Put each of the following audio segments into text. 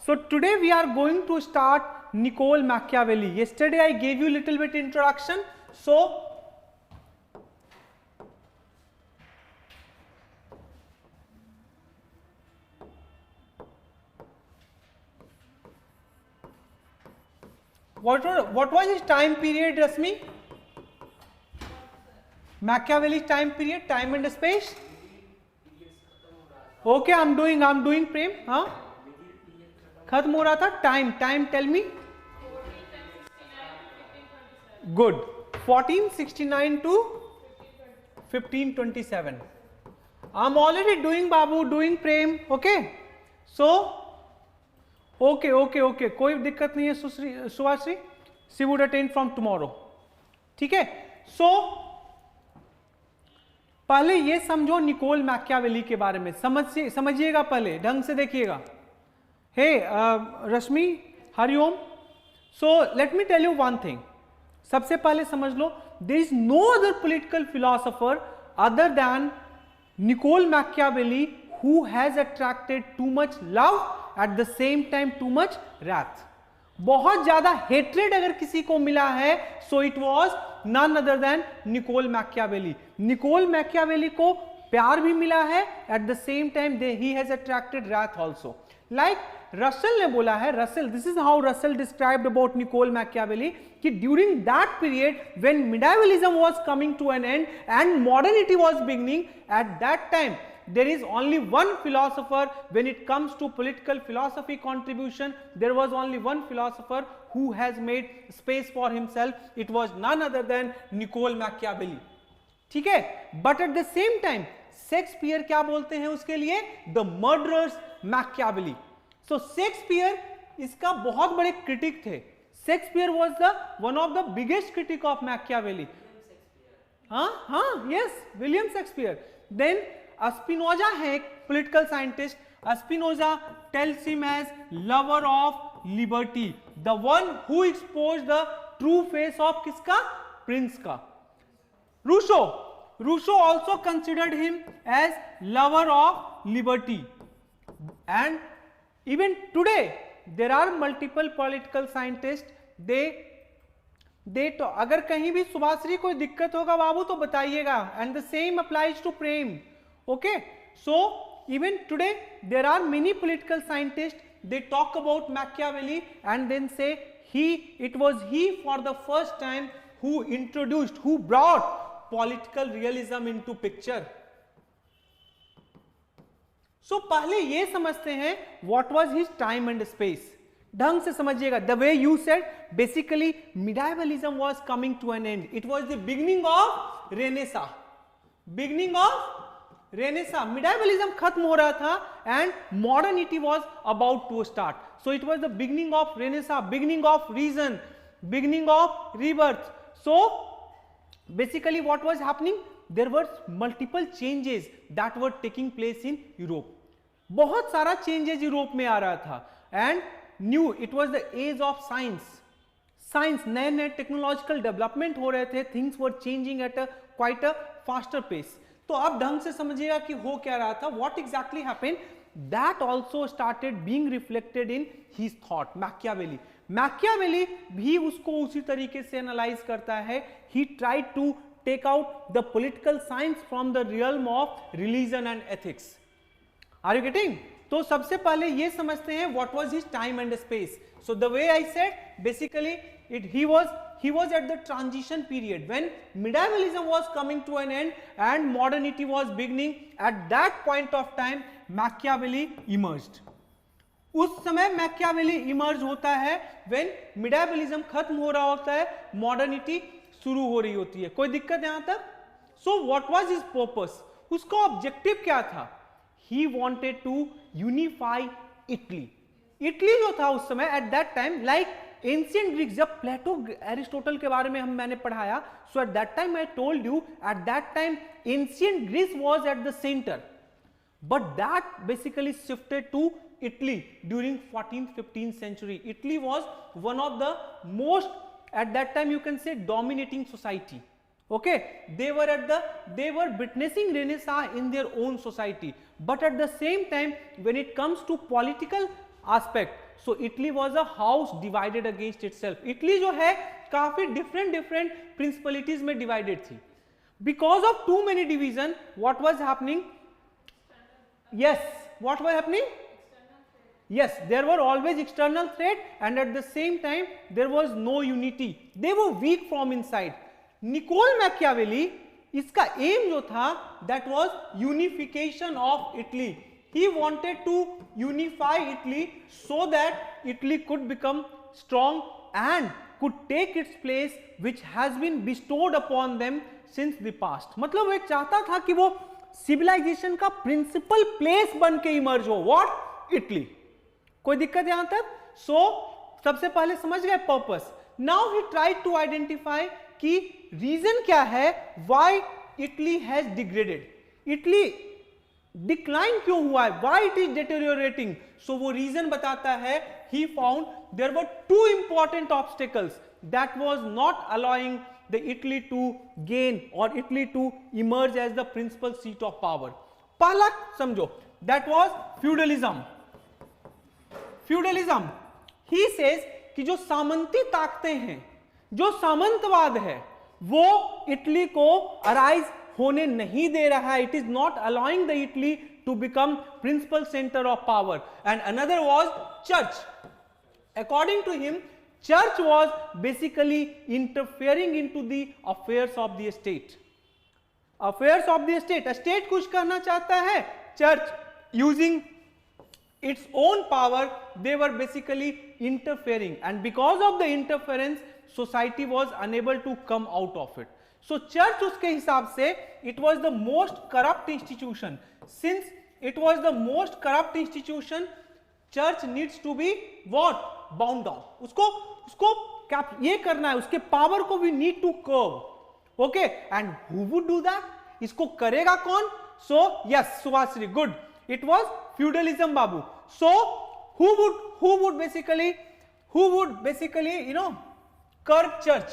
So today we are going to start Niccolo Machiavelli. Yesterday I gave you little bit introduction. So what was his time period, Rasmi? Machiavelli's time period, time and space. Okay, I'm doing Prem. हाँ खत्म हो रहा था time. Tell me. Good. 1469 to 1527. I'm already doing Babu, doing Prem. Okay. So okay. कोई दिक्कत नहीं है Subhashree. She would attend from tomorrow. ठीक है. So पहले ये समझो निकोल मैकियावेली के बारे में. समझिएगा, पहले ढंग से देखिएगा. Hey, Rashmi, Hariom. So let me tell you one thing. सबसे पहले समझ लो, there is no other political philosopher other than Niccolo Machiavelli who has attracted too much love at the same time too much wrath. बहुत ज्यादा hatred अगर किसी को मिला है, so it was none other than Niccolo Machiavelli. Niccolo Machiavelli को प्यार भी मिला है, at the same time he has attracted wrath also. Like Russell ने बोला है, Russell, this is how Russell described about Niccolo Machiavelli, कि during that period when medievalism was coming to an end and modernity was beginning, at that time there is only one philosopher. When it comes to political philosophy contribution, there was only one philosopher who has made space for himself. It was none other than Niccolo Machiavelli. ठीक है. But at the same time Shakespeare क्या बोलते हैं उसके लिए? The murderous Machiavelli. So Shakespeare इसका बहुत बड़े क्रिटिक थे. Shakespeare was the one of the biggest critic of Machiavelli. Yes, William Shakespeare. Then Spinoza है एक political scientist. Spinoza tells him as lover of liberty, the one who expose the true face of किसका? Prince का. Rousseau also considered him as lover of liberty. And even today there are multiple political scientists. they तो अगर कहीं भी सुभाश्री कोई दिक्कत होगा बाबू तो बताइएगा. And the same applies to Prem. Okay, so even today there are many political scientists. They talk about Machiavelli and then say it was he for the first time who brought political realism into picture. So पहले ये समझते हैं what was his time and space. ढंग से समझिएगा. The way you said, basically medievalism was coming to an end. It was the beginning of Renaissance. Medievalism खत्म हो रहा था and modernity was about to start. So it was the beginning of Renaissance, beginning of reason, beginning of rebirth. So basically what was happening? There were multiple changes that were taking place in Europe. बहुत सारा changes Europe में आ रहा था. And it was the age of science. नए technological development हो रहे थे. Things were changing at quite a faster pace. तो आप ढंग से समझिएगा कि हो क्या रहा था. What exactly happened? That also started being reflected in his thought. Machiavelli भी उसको उसी तरीके से एनालाइज करता है. He tried to take out the political science from the realm of religion and ethics. Are you getting? तो सबसे पहले ये समझते हैं what was his time and space. So the way I said, basically he was at the transition period when medievalism was coming to an end and modernity was beginning. At that point of time Machiavelli emerged. उस समय Machiavelli emerge होता है when medievalism खत्म हो रहा होता है, modernity शुरू हो रही होती है. कोई दिक्कत यहां तक? So what was his purpose? उसका ऑब्जेक्टिव क्या था? He wanted to unify Italy. Italy जो था उस समय at that time, like ancient Greeks, जब प्लेटो एरिस्टोटल के बारे में मैंने पढ़ाया, so at that time I told you, at that time ancient Greece was at the center, but that basically shifted to Italy during 14th-15th century. Italy was one of the most, at that time you can say, dominating society. Okay, they were witnessing Renaissance in their own society, but at the same time when it comes to political aspect, so Italy was a house divided against itself. Italy जो है काफी different principalities में divided थी. Because of too many division what was happening? Yes, what was happening? Yes, there were always external threat and at the same time there was no unity. They were weak from inside. Niccolo Machiavelli, इसका aim जो था that was unification of Italy. He wanted to unify Italy so that Italy could become strong and could take its place which has been bestowed upon them since the past. मतलब वो एक चाहता था कि वो civilisation का principal place बन के इमर्ज हो. व्हाट? इटली. कोई दिक्कत यहां तक? सो सबसे पहले समझ गए purpose. Now he tried to identify कि रीजन क्या है why Italy has degraded. Italy decline क्यों हुआ है? Why it is deteriorating? So वो रीजन बताता है. He found there were two important obstacles that was not allowing the Italy to gain और Italy to emerge as the principal seat of power. पहला समझो, that was feudalism. Feudalism, he says कि जो सामंती ताकतें हैं, जो सामंतवाद है, वो इटली को अराइज होने नहीं दे रहा है. It is not allowing the Italy to become principal centre of power. And another was church. According to him, church was basically interfering into the affairs of the state. Affairs of the state. State कुछ करना चाहता है, church using its own power, they were basically interfering, and because of the interference society was unable to come out of it. So church उसके हिसाब से it was the most corrupt institution. Since it was the most corrupt institution, church needs to be what? Bound down. उसको ये करना है, उसके power को we need to curb. Okay, and who would do that? इसको करेगा कौन? So yes, Subhashri, good. It was feudalism, Babu. So who would basically curb church,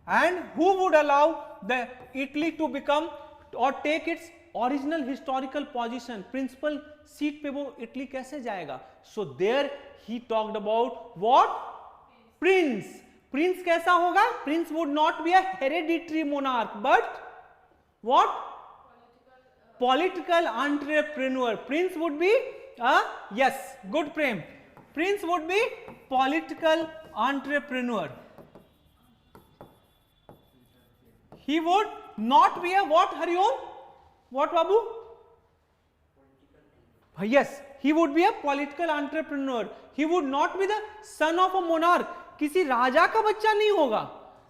and who would allow the Italy to become or take its original historical position? Principal seat पे वो Italy कैसे जाएगा? So there he talked about what? Prince. Prince कैसा होगा? Prince would not be a hereditary monarch, but what? Political entrepreneur. Prince would be yes, good Prem. Prince would be political entrepreneur. He would not be a what, Hariom? What, Babu? Yes, he would be a political entrepreneur. He would not be the son of a monarch. किसी राजा का बच्चा नहीं होगा.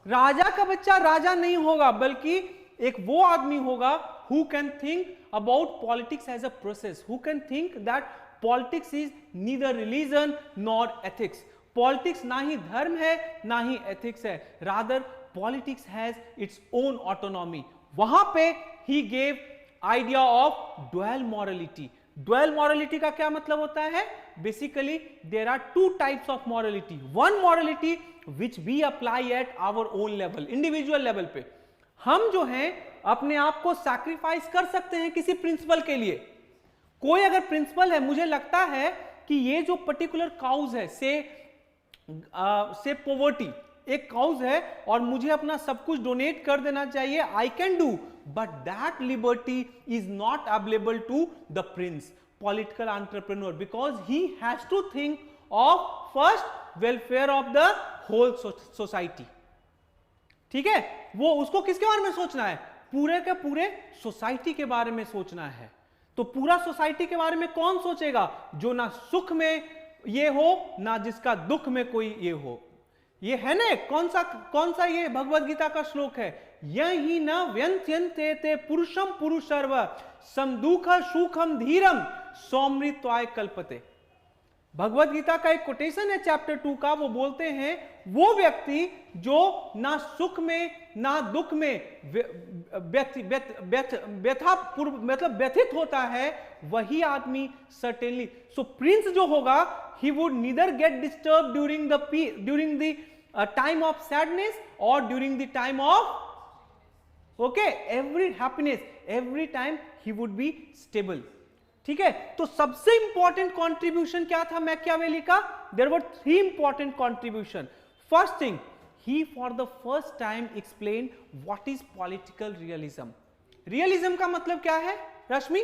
राजा का बच्चा राजा नहीं होगा, बल्कि एक वो आदमी होगा who can think about politics as a process, who can think that politics is neither religion nor ethics. Politics ना ही धर्म है ना ही ethics है, rather politics has its own autonomy. वहां पे he gave idea of dual morality. Dual morality का क्या मतलब होता है? Basically there are two types of morality. One morality which we apply at our own level, individual level पे. हम जो हैं अपने आप को सैक्रिफाइस कर सकते हैं किसी प्रिंसिपल के लिए. कोई अगर प्रिंसिपल है, मुझे लगता है कि ये जो पर्टिकुलर काउज है, से पॉवर्टी एक काउज है और मुझे अपना सब कुछ डोनेट कर देना चाहिए, I can do, but that liberty is not available to the prince, political entrepreneur, because he has to think of first welfare of the whole society. ठीक है, वो उसको किसके बारे में सोचना है? पूरे के पूरे सोसाइटी के बारे में सोचना है. तो पूरा सोसाइटी के बारे में कौन सोचेगा? जो ना सुख में ये हो ना जिसका दुख में कोई ये हो. ये है ना, कौन सा ये भगवद गीता का श्लोक है? यही न व्यंत्यन्ते ते पुरुषम पुरुषर्व समदुख सुखम धीरम सौमृत्वाय कल्पते. भगवद गीता का एक कोटेशन है चैप्टर 2 का. वो बोलते हैं वो व्यक्ति जो ना सुख में ना दुख में मतलब व्यथित होता है, वही आदमी सर्टेनली. सो प्रिंस जो होगा, he would neither get disturb during the time of sadness और during the time of every happiness. Every time he would be stable. ठीक है, तो सबसे इंपॉर्टेंट कंट्रीब्यूशन क्या था मैकियावेली का? There were 3 important contribution. First thing, he for the first time explain what is political realism. Realism का मतलब क्या है Rashmi?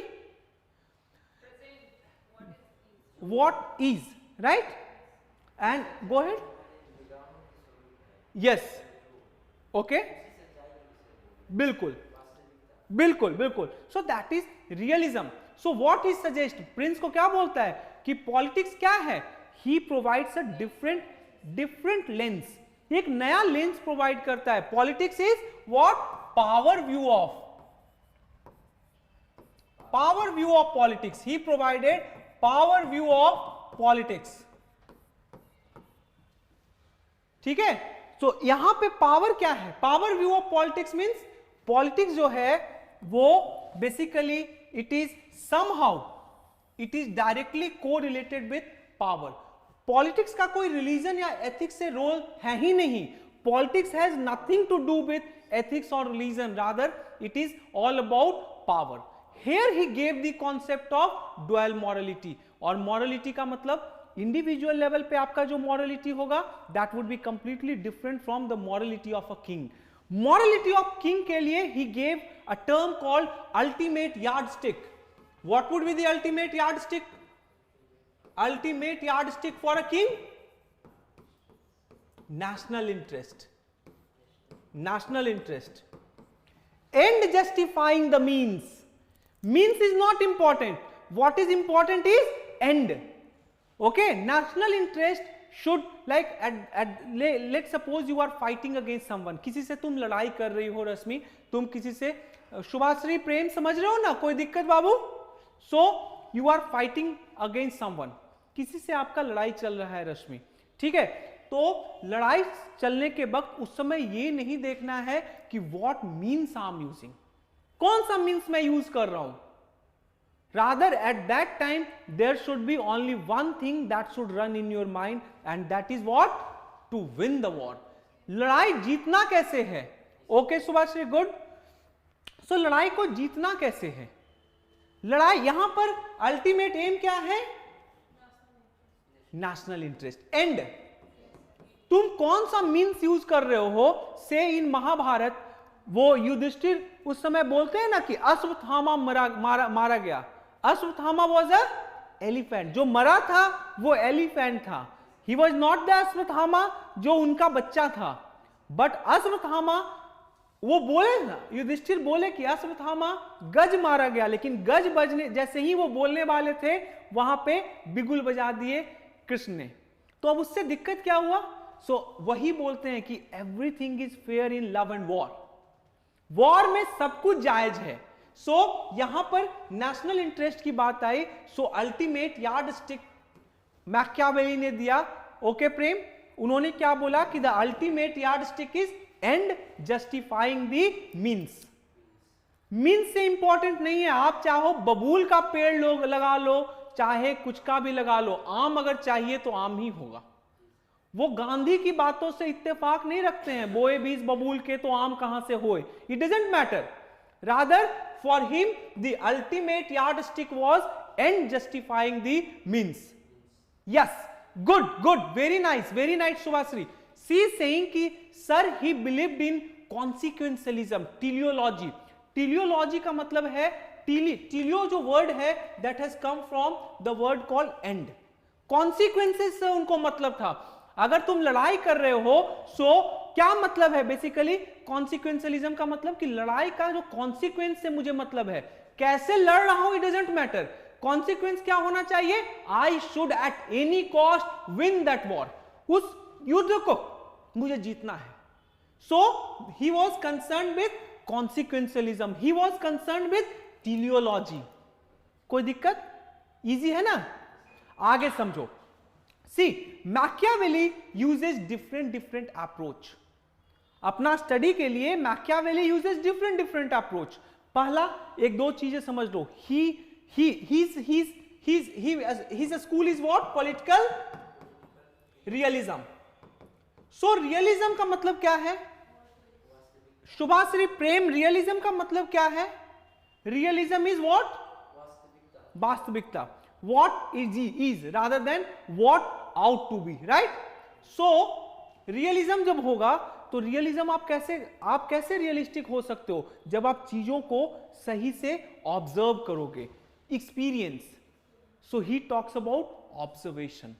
What is, right? And go ahead. Yes, okay, बिल्कुल बिल्कुल बिल्कुल. So that is realism. So what is suggest, prince को क्या बोलता है कि पॉलिटिक्स क्या है? He provides a different lens, एक नया लेंस प्रोवाइड करता है. Politics is what? Power view of politics. He provided power view of politics. ठीक है, तो यहां पे पावर क्या है? Power view of politics means politics जो है वो basically it is somehow, it is directly correlated with power. Politics का कोई रिलीजन या एथिक्स से रोल है ही नहीं. Politics has nothing to do with ethics और religion, rather it is all about power. Here he gave the concept of dual morality. और morality का मतलब इंडिविजुअल लेवल पे आपका जो मॉरलिटी होगा that would be completely different from the morality of a king. Morality of king के लिए he gave a term called ultimate yardstick. What would be the ultimate yardstick? Ultimate yardstick for a king? national interest. End justifying the means is not important. What is important is end. Okay, national interest should, like let's suppose you are fighting against someone. किसी से तुम लड़ाई कर रही हो रश्मि, तुम किसी से, शुभाश्री प्रेम समझ रहे हो ना, कोई दिक्कत बाबू? So you are fighting against someone, किसी से आपका लड़ाई चल रहा है रश्मि, ठीक है? तो लड़ाई चलने के वक्त उस समय ये नहीं देखना है कि what means I am using, कौन सा मीन्स मैं यूज कर रहा हूं. Rather at that time there should be only one thing that should run in your mind and that is what? To win the war. लड़ाई जीतना कैसे है? Okay Subhashree, good. सो लड़ाई को जीतना कैसे है? लड़ाई यहां पर अल्टीमेट एम क्या है? National interest. एंड तुम कौन सा मीन्स यूज कर रहे हो? से इन महाभारत वो युधिष्ठिर उस समय बोलते हैं ना कि अश्वत्थामा मारा गया. अश्वत्थामा वाज अ एलिफेंट, जो मरा था वो एलिफेंट था. He was not the Ashwatthama जो उनका बच्चा था, बट अश्वत्थामा, वो बोले ना, युधिष्ठिर बोले कि अश्वत्थामा गज मारा गया, लेकिन गज बजने जैसे ही वो बोलने वाले थे वहां पे बिगुल बजा दिए कृष्ण ने. तो अब उससे दिक्कत क्या हुआ? वही बोलते हैं कि everything is fair in love and war. War में सब कुछ जायज है. यहां पर नेशनल इंटरेस्ट की बात आई. अल्टीमेट यार्डस्टिक मैकियावेली ने दिया. ओके प्रेम, उन्होंने क्या बोला कि the ultimate yardstick is and justifying the means. Means से इंपॉर्टेंट नहीं है, आप चाहो बबूल का पेड़ लोग लगा लो, चाहे कुछ का भी लगा लो, आम अगर चाहिए तो आम ही होगा. वो गांधी की बातों से इत्तेफाक नहीं रखते हैं, बोए बीज बबूल के तो आम कहां से होए. It doesn't matter. Rather for him the ultimate yardstick was end justifying the means. Yes, good good, very nice Shubhashri. She saying कि sir he believed in consequentialism, teleology. Teleology का मतलब है टीलियो जो वर्ड है that has come from the word called end. Consequences से उनको मतलब था. अगर तुम लड़ाई कर रहे हो क्या मतलब है बेसिकली? कॉन्सिक्वेंशियलिज्म का मतलब कि लड़ाई का जो कॉन्सिक्वेंस से मुझे मतलब है, कैसे लड़ रहा हूं इट डजंट मैटर. कॉन्सिक्वेंस क्या होना चाहिए? I should at any cost win that war. उस युद्ध को मुझे जीतना है. He was concern with consequentialism, he was concern with teleology. कोई दिक्कत? इजी है ना? आगे समझो. See, Machiavelli uses different approach. अपना स्टडी के लिए Machiavelli uses different approach. पहला एक दो चीजें समझ लो. His school is what? Political realism. So realism का मतलब क्या है? शुभाश्री प्रेम, realism का मतलब क्या है? Realism is what? वास्तविकता, what is rather than what ought to be, right? So realism जब होगा तो रियलिज्म आप कैसे रियलिस्टिक हो सकते हो? जब आप चीजों को सही से ऑब्जर्व करोगे, experience. So he talks about observation,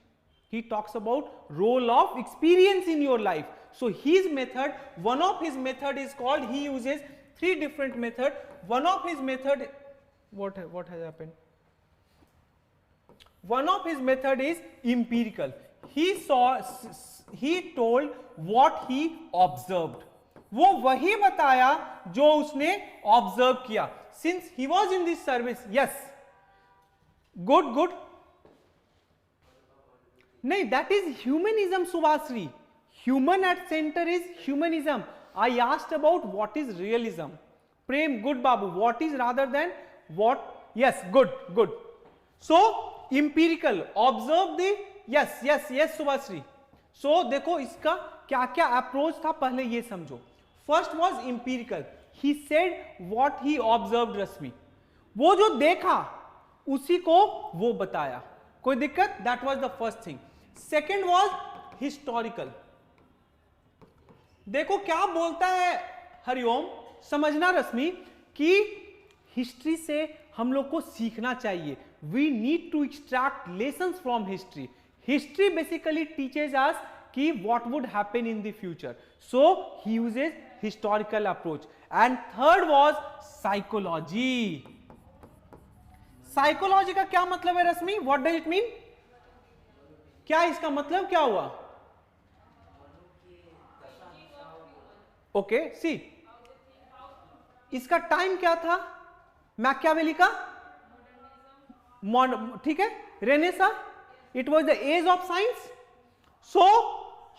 he talks about role of experience in your life. So his method, one of his method is called, he uses 3 different method. One of his method, what has happened? One of his method is empirical. He told what he observed. वो वही बताया जो उसने observe किया. Since he was in this service, yes, good. नहीं, that is humanism, Subhasri. Human at center is humanism. I asked about what is realism. Prem, good Babu, what is rather than what? Yes, good. So empirical, observe the, yes Subhasri. So देखो इसका क्या क्या approach था पहले ये समझो. First was empirical. He said what he observed, रश्मि. वो जो देखा उसी को वो बताया. कोई दिक्कत? That was the first thing. Second was historical. देखो क्या बोलता है हरिओम, समझना रश्मि कि हिस्ट्री से हम लोग को सीखना चाहिए. We need to extract lessons from history. History basically teaches us कि what would happen in the future. So he uses historical approach. And third was psychology. Psychology का क्या मतलब है रश्मि? What does it mean? क्या इसका मतलब क्या हुआ? ओके, सी इसका टाइम क्या था? मैकियावेली का ठीक है, Renaissance. It was the age of science. So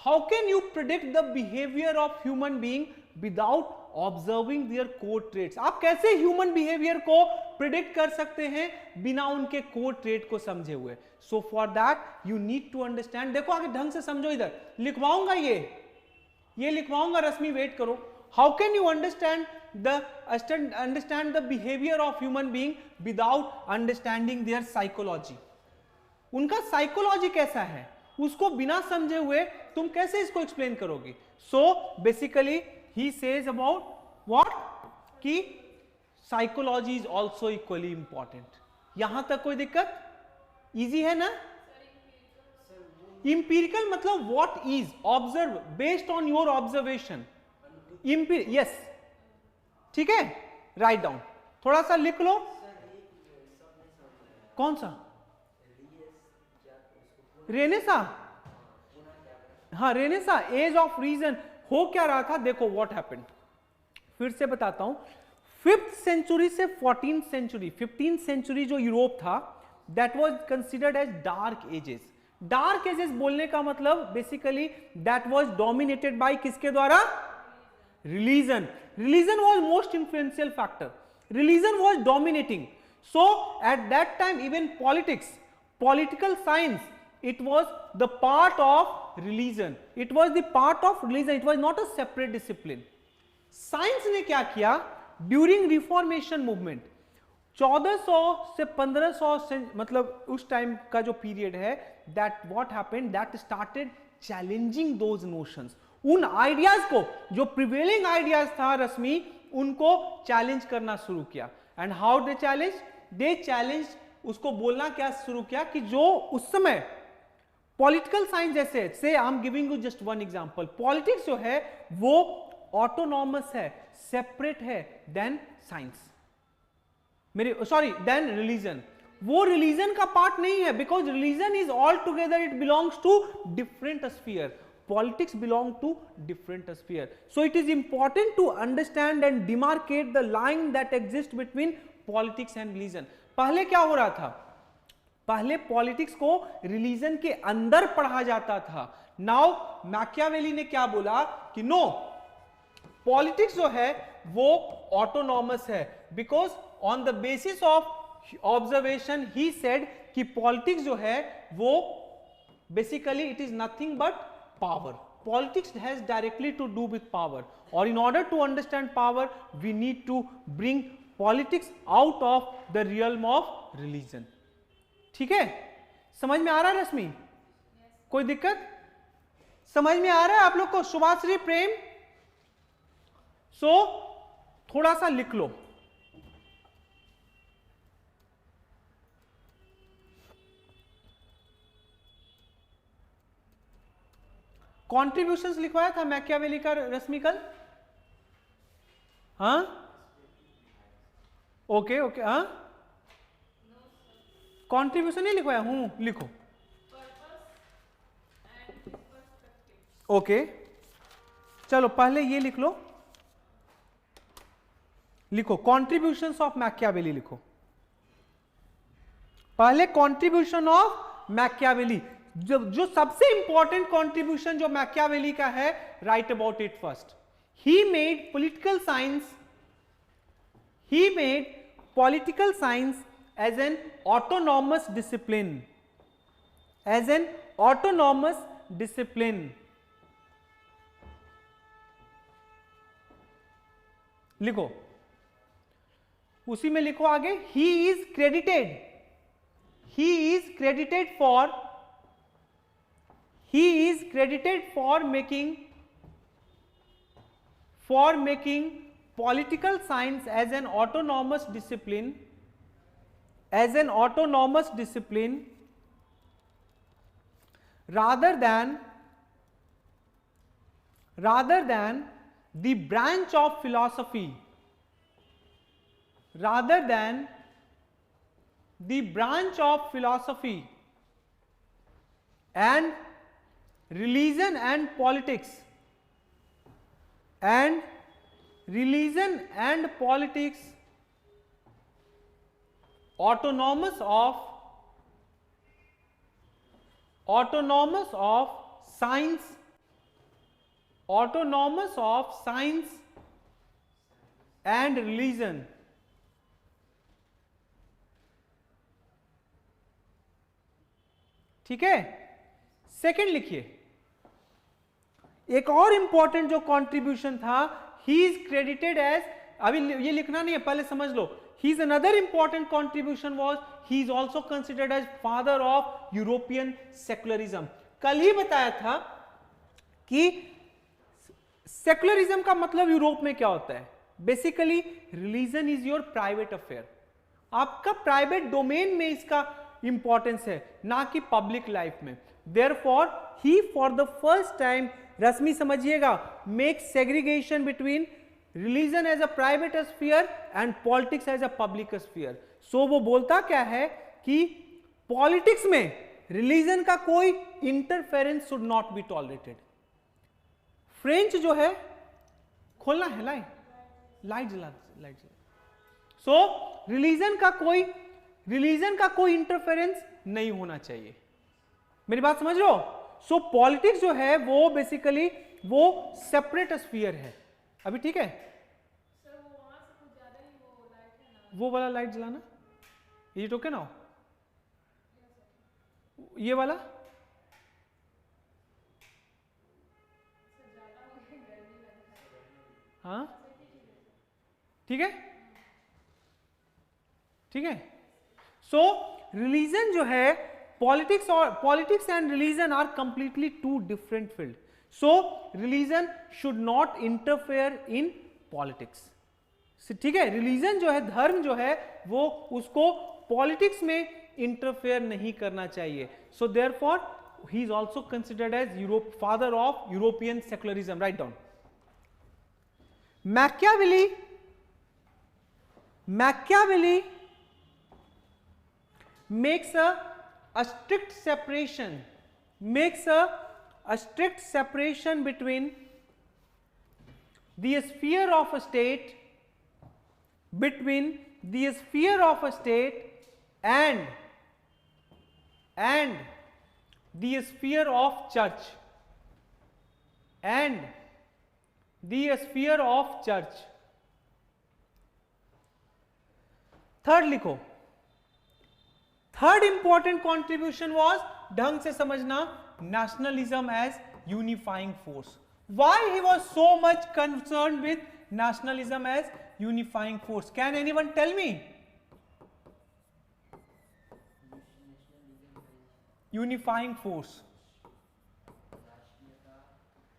how can you predict the behaviour of human being without observing their core traits? आप कैसे ह्यूमन बिहेवियर को प्रिडिक्ट कर सकते हैं बिना उनके कोर ट्रेट को समझे हुए? So for that you need to understand. देखो आगे ढंग से समझो, इधर लिखवाऊंगा, ये लिखवाऊंगा रश्मि, वेट करो. How can you understand the behaviour of human being without understanding their psychology? उनका साइकोलॉजी कैसा है उसको बिना समझे हुए तुम कैसे इसको एक्सप्लेन करोगे? So basically he says about what? कि psychology is also equally important. यहां तक कोई दिक्कत? इजी है ना? Empirical मतलब what is, observe based on your observation. Yes, ठीक है, write down, थोड़ा सा लिख लो. कौन सा? रेनेसा. हाँ, रेनेसा, एज ऑफ रीजन. हो क्या रहा था? देखो व्हाट हैपेंड, फिर से बताता हूं. 5th सेंचुरी से 14th सेंचुरी, 15th सेंचुरी जो यूरोप था, that was considered as dark ages. Dark ages बोलने का मतलब basically that was dominated by किसके द्वारा? Religion. Religion was most influential factor. Religion was dominating. So at that time even politics, political science, it was the part of religion. It was the part of religion. It was not a separate discipline. Science ने क्या किया? During reformation movement 1400 से 1500 मतलब उस time का जो period है, that what happened, that started challenging those notions. उन आइडियाज को, जो प्रिवेलिंग आइडियाज था रश्मि, उनको चैलेंज करना शुरू किया. And how they challenge? They challenge, उसको बोलना क्या शुरू किया कि जो उस समय पॉलिटिकल साइंस जैसे, say I am giving you just one example, politics जो है वो ऑटोनॉमस है, सेपरेट है देन साइंस, मेरे सॉरी देन रिलीजन. वो रिलीजन का पार्ट नहीं है, because religion is all together, it belongs to different sphere. Politics belong to different sphere. So it is important to understand and demarcate the line that exists between politics and religion. पहले क्या हो रहा था? पहले politics को religion के अंदर पढ़ा जाता था. नाउ मैकियावेली ने क्या बोला कि नो, पॉलिटिक्स जो है वो ऑटोनॉमस है, because on the basis of observation he said कि पॉलिटिक्स जो है वो basically it is nothing but power. Politics has directly to do with power, or in order to understand power we need to bring politics out of the realm of religion. ठीक है, समझ में आ रहा है रश्मि? कोई दिक्कत? समझ में आ रहा है आप लोग को? शुभाश्री, प्रेम, सो थोड़ा सा लिख लो। कॉन्ट्रीब्यूशंस लिखवाया था मैकियावेली का रश्मि कल? हाँ, ओके ओके, हाँ, कॉन्ट्रीब्यूशन नहीं लिखवाया हूं, लिखो। ओके, चलो पहले ये लिख लो, लिखो कॉन्ट्रीब्यूशंस ऑफ मैकियावेली लिखो। पहले कॉन्ट्रीब्यूशन ऑफ मैकियावेली, जो सबसे इंपॉर्टेंट कॉन्ट्रीब्यूशन जो मैकियावेली का है, right about it first. He made political science as an autonomous discipline, लिखो, उसी में लिखो आगे, he is credited for making political science as an autonomous discipline, rather than the branch of philosophy, and religion and politics, autonomous of science and religion. ठीक है, second लिखिए, एक और इंपॉर्टेंट जो कंट्रीब्यूशन था, ही इज क्रेडिटेड एज, अभी ये लिखना नहीं है, पहले समझ लो, he is another important contribution was he is also considered as father of European secularism. कल ही बताया था कि सेक्युलरिज्म का मतलब यूरोप में क्या होता है, basically religion is your private affair, आपका प्राइवेट डोमेन में इसका इंपॉर्टेंस है, ना कि पब्लिक लाइफ में। Therefore he for the first time, Rashmi समझिएगा, make segregation between religion as a private sphere and politics as a public sphere. So वो बोलता क्या है कि पॉलिटिक्स में रिलीजन का कोई interference should not be tolerated. French जो है, खोलना है, लाइट जला। सो रिलीजन का कोई इंटरफेरेंस नहीं होना चाहिए, मेरी बात समझ लो। सो पॉलिटिक्स जो है वो बेसिकली वो सेपरेट स्फीयर है। अभी ठीक है, वो वाला लाइट जलाना, ये टोके ना, ये वाला हाँ, ठीक है, ठीक है। सो रिलीजन जो है, politics and religion are completely two different field. So religion should not interfere in politics, ठीक है। रिलीजन जो है, धर्म जो है, वो उसको पॉलिटिक्स में इंटरफेयर नहीं करना चाहिए। So therefore he is also considered as father of European secularism. Right down. Machiavelli makes a strict separation between the sphere of a state, and the sphere of church, third लिखो, third important contribution was, ढंग से समझना, nationalism as unifying force. Why he was so much concerned with nationalism as unifying force? Can anyone tell me? Unifying force,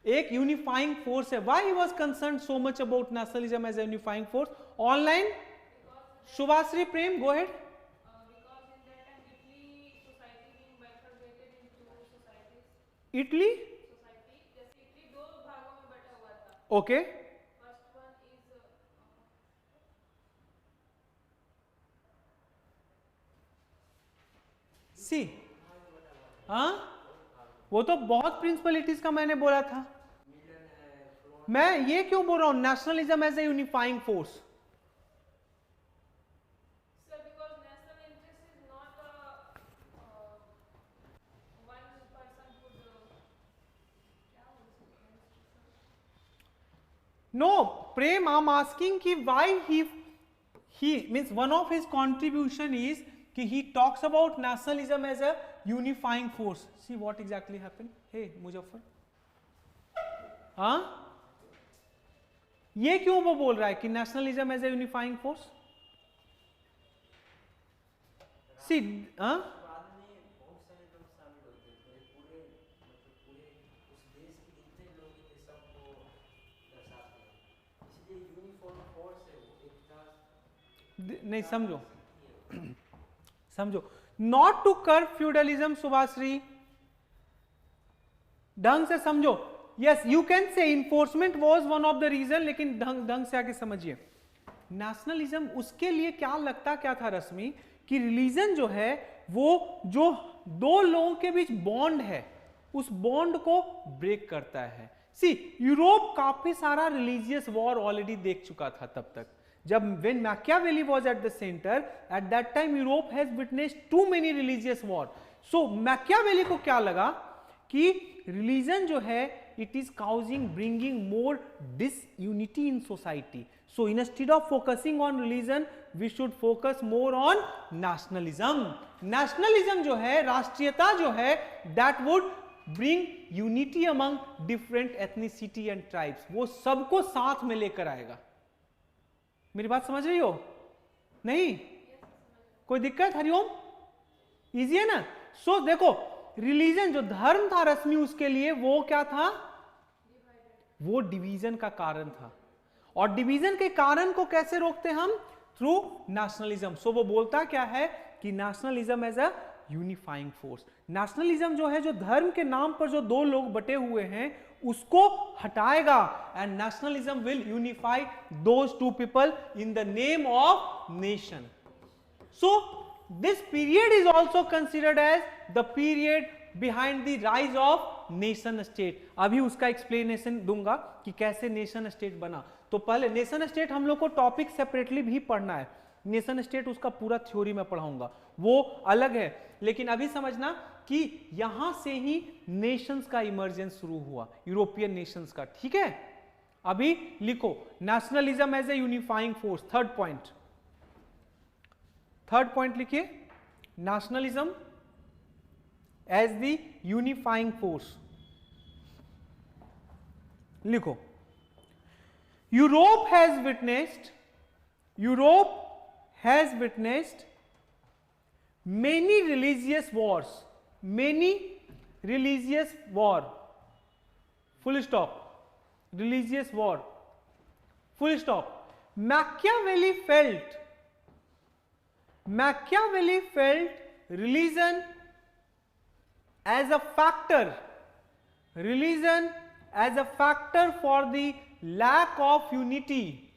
एक unifying force है. Why he was concern so much about nationalism as a unifying force? Online Shubhashri Prem, go head. Italy, okay, see, हाँ, वो तो बहुत प्रिंसिपलिटीज का मैंने बोला था. मैं ये क्यों बोल रहा हूं nationalism as a unifying force? No, Prem, I'm asking ki why he means one of his contribution is कि he talks about nationalism as a unifying force. See what exactly happened? Hey, Muzaffar, हाँ, ये क्यों वो बोल रहा है कि nationalism as a unifying force? See, हाँ, नहीं समझो, समझो, not to curve feudalism. Subhashree, ढंग से समझो. Yes, you can say enforcement was one of the reason, लेकिन ढंग से आके समझिए. नेशनलिज्म उसके लिए क्या लगता क्या था रश्मि, कि रिलीजन जो है वो जो दो लोगों के बीच बॉन्ड है उस बॉन्ड को ब्रेक करता है. सी, यूरोप काफी सारा रिलीजियस वॉर ऑलरेडी देख चुका था तब तक. जब when Machiavelli was at the center, at that time Europe has witnessed too many religious war. So Machiavelli को क्या लगा कि religion जो है it is causing, bringing more disunity in society. So instead of focusing on religion, we should focus more on nationalism. Nationalism जो है, राष्ट्रीयता जो है, that would bring unity among different ethnicity and tribes. वो सबको साथ में लेकर आएगा. मेरी बात समझ रही हो? नहीं? कोई दिक्कत? हरिओम, इजी है ना? सो देखो, रिलीजन जो धर्म था रश्मि उसके लिए वो क्या था? वो डिवीजन का कारण था. और डिवीजन के कारण को कैसे रोकते हम? Through nationalism. सो वो बोलता क्या है कि nationalism as a unifying force. Nationalism जो है, जो धर्म के नाम पर जो दो लोग बटे हुए हैं उसको हटाएगा. And nationalism will unify those two people in the name of nation. So this period is also considered as the period behind the rise of nation state. अभी उसका एक्सप्लेनेशन दूंगा कि कैसे नेशन स्टेट बना. तो पहले नेशन स्टेट हम लोग को टॉपिक सेपरेटली भी पढ़ना है. नेशन स्टेट उसका पूरा थ्योरी में पढ़ाऊंगा, वो अलग है. लेकिन अभी समझना कि यहां से ही नेशंस का इमर्जेंस शुरू हुआ, यूरोपियन नेशंस का. ठीक है, अभी लिखो nationalism as a unifying force. Third point लिखिए, nationalism as the unifying force. लिखो, Europe has witnessed many religious wars, full stop, religious war, full stop. Machiavelli felt religion as a factor for the lack of unity.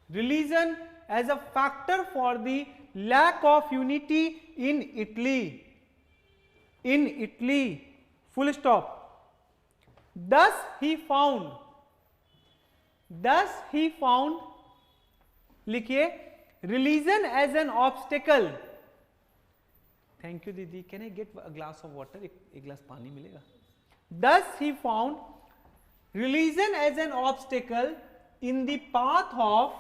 Religion as a factor for the lack of unity in Italy, full stop. Thus he found, लिखिए, religion as an obstacle. Thank you दीदी, can I get a glass of water? एक गिलास पानी मिलेगा? Thus he found religion as an obstacle in the path of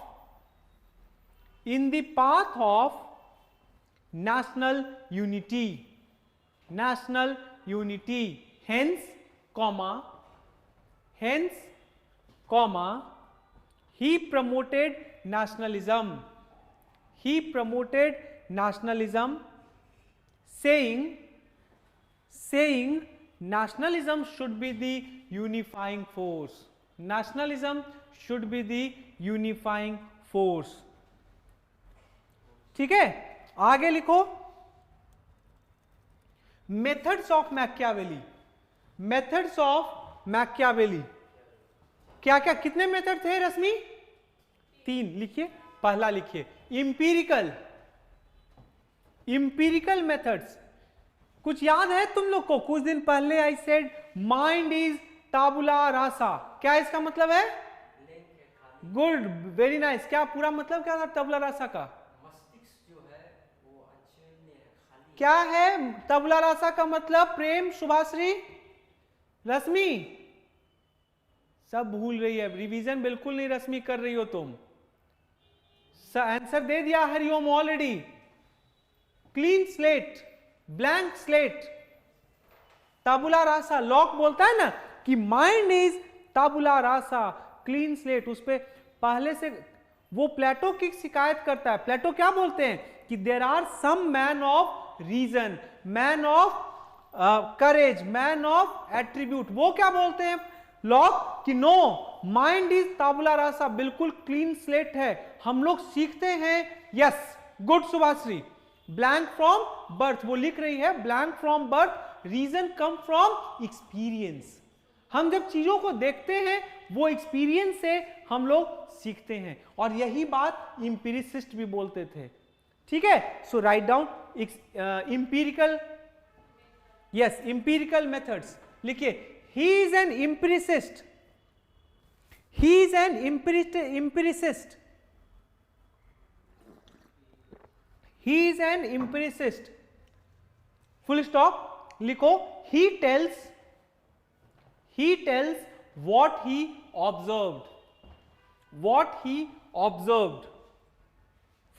national unity. Hence, he promoted nationalism, saying saying nationalism should be the unifying force. Nationalism should be the unifying force. ठीक है, आगे लिखो methods of Machiavelli. Methods of Machiavelli क्या क्या, कितने method थे रश्मि? 3. लिखिए, पहला लिखिए इंपीरिकल. इंपीरिकल मेथड्स कुछ याद है तुम लोग को? कुछ दिन पहले I said mind is tabula रासा. क्या इसका मतलब है? Good, very nice. क्या पूरा मतलब क्या था टाबुला रासा का? मस्तिष्क जो है वो खाली. क्या है टाबुला रासा का मतलब? प्रेम, शुभाश्री, रश्मि सब भूल रही है. रिवीजन बिल्कुल नहीं रश्मि कर रही हो तुम. आंसर दे दिया Hariom already. Clean slate, blank slate, tabula rasa. Locke बोलता है ना कि mind is tabula rasa, clean slate. उस पे पहले से वो प्लेटो की शिकायत करता है. प्लेटो क्या बोलते हैं कि there are some man of reason, man of courage, man of attribute. वो क्या बोलते हैं लॉक कि no, mind is tabula rasa, बिल्कुल क्लीन स्लेट है. हम लोग सीखते हैं. Yes, good Subhashree. Blank from birth, वो लिख रही है blank from birth, reason come from experience. हम जब चीजों को देखते हैं वो एक्सपीरियंस से हम लोग सीखते हैं. और यही बात इंपीरिसिस्ट भी बोलते थे. ठीक है, so right down empirical. Yes, empirical methods लिखिए. He is an empiricist. He is an empiricist. He is an empiricist. Full stop. लिखो. He tells what he observed. What he observed.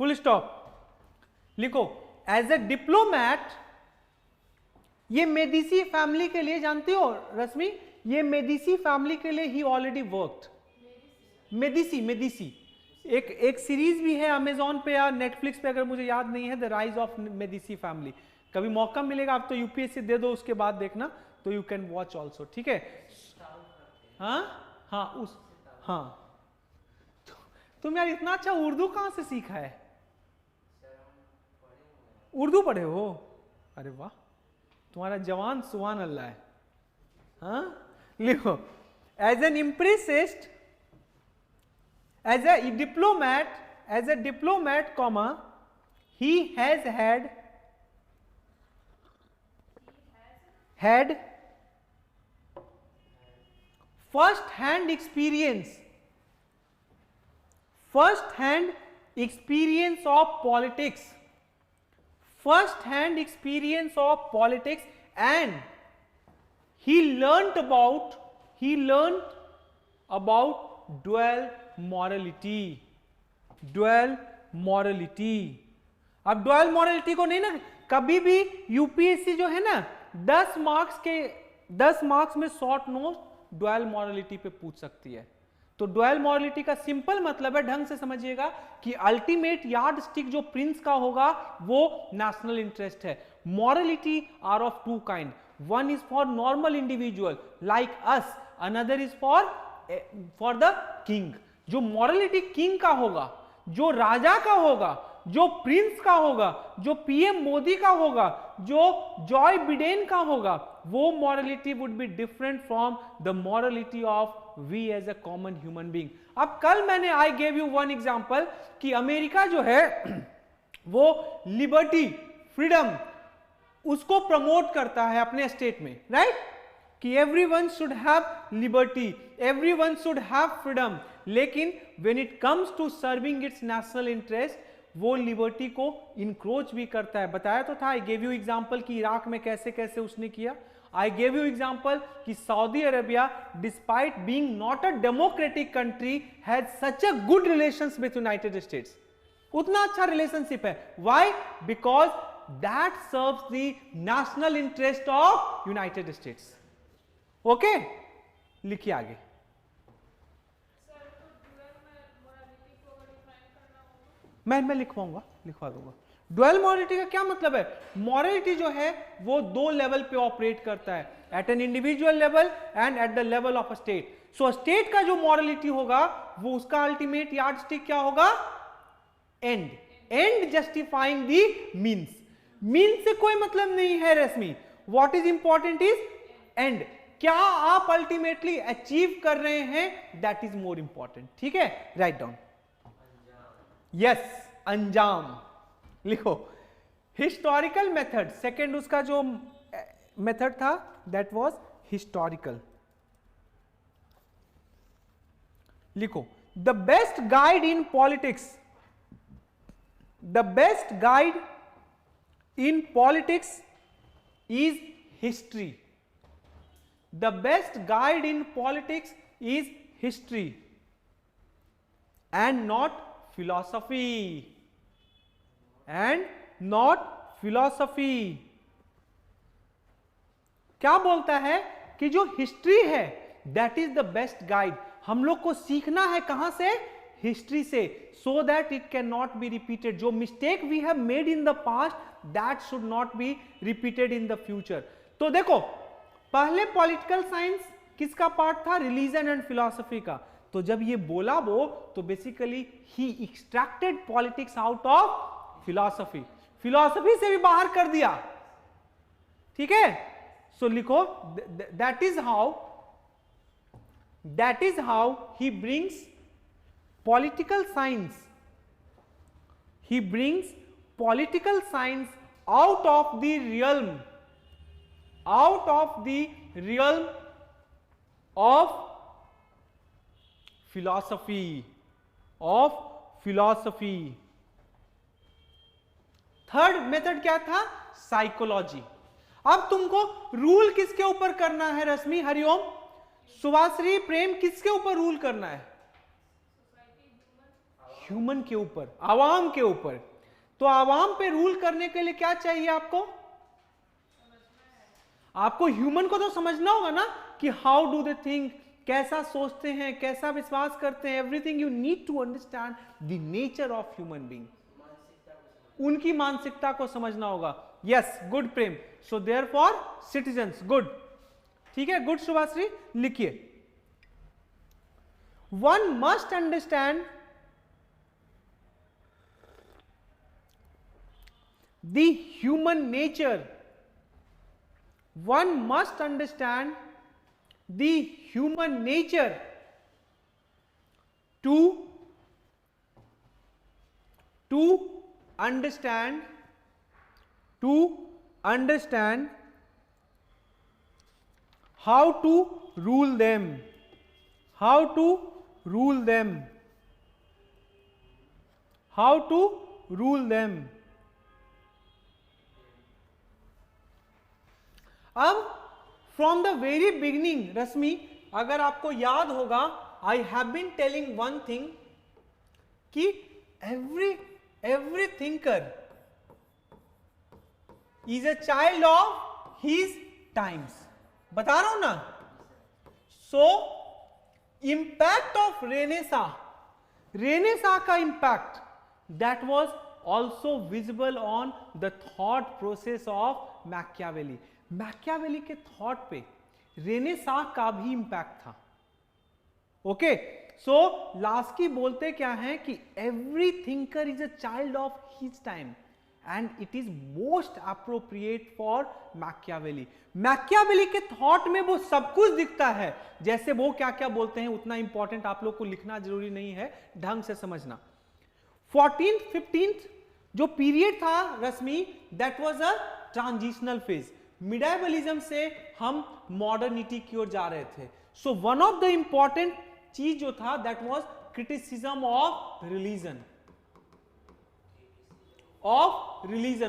Full stop. लिखो. As a diplomat, ये Medici family के लिए, जानती हो रश्मि, ये Medici family के लिए ही ऑलरेडी वर्कड. मेडिसी एक सीरीज भी है अमेजॉन पे या नेटफ्लिक्स पे, अगर मुझे याद नहीं है, the rise of Medici family. कभी मौका मिलेगा आप तो यूपीएससी दे दो, उसके बाद देखना, तो यू कैन वॉच ऑल्सो. ठीक है. तुम यार इतना अच्छा उर्दू कहां से सीखा है? उर्दू पढ़े हो? अरे वाह, तुम्हारा जवान सुभान अल्लाह है. हाँ, लिखो. As an empiricist, as a diplomat, comma, he has had first hand experience of politics, and he learnt about dual morality. अब डुअल मॉरलिटी को नहीं ना, कभी भी यूपीएससी जो है ना 10 मार्क्स में शॉर्ट नोट डुअल मॉरलिटी पे पूछ सकती है. तो डुअल मॉरलिटी का सिंपल मतलब है, ढंग से समझिएगा, कि अल्टीमेट यार्ड स्टिक जो प्रिंस का होगा वो नेशनल इंटरेस्ट है. Morality are of 2 kind. One is for normal individual like us, another is for the king. जो मॉरलिटी किंग का होगा, जो राजा का होगा, जो प्रिंस का होगा, जो पीएम मोदी का होगा, जो जॉय बिडेन का होगा, वो morality would be different from the morality of we as a common human being. अब कल मैंने I gave you one example कि अमेरिका जो है वो लिबर्टी, फ्रीडम, उसको प्रमोट करता है अपने स्टेट में, राइट? कि everyone should have liberty, everyone should have freedom. लेकिन when it comes to serving its national interest, वो लिबर्टी को इनक्रोच भी करता है. बताया तो था, आई गेव यू एग्जांपल कि इराक में कैसे कैसे उसने किया. आई गेव यू एग्जांपल कि Saudi Arabia, despite being not a democratic country, has such a good relations with United States. उतना अच्छा रिलेशनशिप है. Why? Because that serves the national interest of United states. Okay, लिखिए आगे. मैं लिखवा दूंगा. Dual morality का क्या मतलब है? मॉरलिटी जो है वो दो लेवल पे ऑपरेट करता है, at an individual level and at the level of a state. So state का जो मॉरलिटी होगा वो उसका अल्टीमेट यार्डस्टिक क्या होगा? End, end justifying the means. Means से कोई मतलब नहीं है Rashmi, what is important is end, क्या आप अल्टीमेटली अचीव कर रहे हैं, दैट इज मोर इंपॉर्टेंट। ठीक है, राइट डाउन। यस, अंजाम लिखो। हिस्टोरिकल मेथड, सेकेंड उसका जो मेथड था दैट वाज हिस्टोरिकल। लिखो, the best guide in politics, the best guide in politics is history. The best guide in politics is history and not philosophy, and not philosophy। क्या बोलता है कि जो history है that is the best guide. हम लोग को सीखना है कहां से? हिस्ट्री से, so that it can not be repeated. जो mistake we have made in the past that should not be repeated in the future. तो देखो, पहले पॉलिटिकल साइंस किसका पार्ट था? रिलीजन एंड फिलॉसफी का। तो जब ये बोला वो, तो basically he extracted politics out of philosophy, philosophy से भी बाहर कर दिया। ठीक है, सो लिखो, that is how he brings political science, he brings political science out of the realm, out of the realm of philosophy, third method क्या था? साइकोलॉजी। अब तुमको रूल किसके ऊपर करना है रश्मि, हरिओम, सुभाश्री, प्रेम, किसके ऊपर रूल करना है? ह्यूमन के ऊपर, आवाम के ऊपर। तो आवाम पे रूल करने के लिए क्या चाहिए आपको? आपको ह्यूमन को तो समझना होगा ना कि हाउ डू दे थिंक, कैसा सोचते हैं, कैसा विश्वास करते हैं। Everything you need to understand the nature of human being, उनकी मानसिकता को समझना होगा। Yes, good Prem. So therefore citizens, good. ठीक है, गुड शुभाश्री, लिखिए, one must understand the human nature, one must understand the human nature to understand how to rule them, how to rule them, how to rule them। अब from the very beginning Rashmi, अगर आपको याद होगा, I have been telling one thing कि every thinker is a child of his times. बता रहा हूं ना। सो इंपैक्ट ऑफ रेनेसा का impact that was also visible on the thought process of Machiavelli. Machiavelli के थॉट पे Renaissance का भी इंपैक्ट था। ओके, सो लास्की बोलते क्या है कि every thinker is a child of his time and it is most appropriate for Machiavelli. Machiavelli के थॉट में वो सब कुछ दिखता है। जैसे वो क्या क्या बोलते हैं उतना इंपॉर्टेंट आप लोग को लिखना जरूरी नहीं है, ढंग से समझना। 14th 15th जो पीरियड था Rashmi, that was a transitional phase. Medievalism से हम मॉडर्निटी की ओर जा रहे थे। So one of the important चीज जो था that was criticism of religion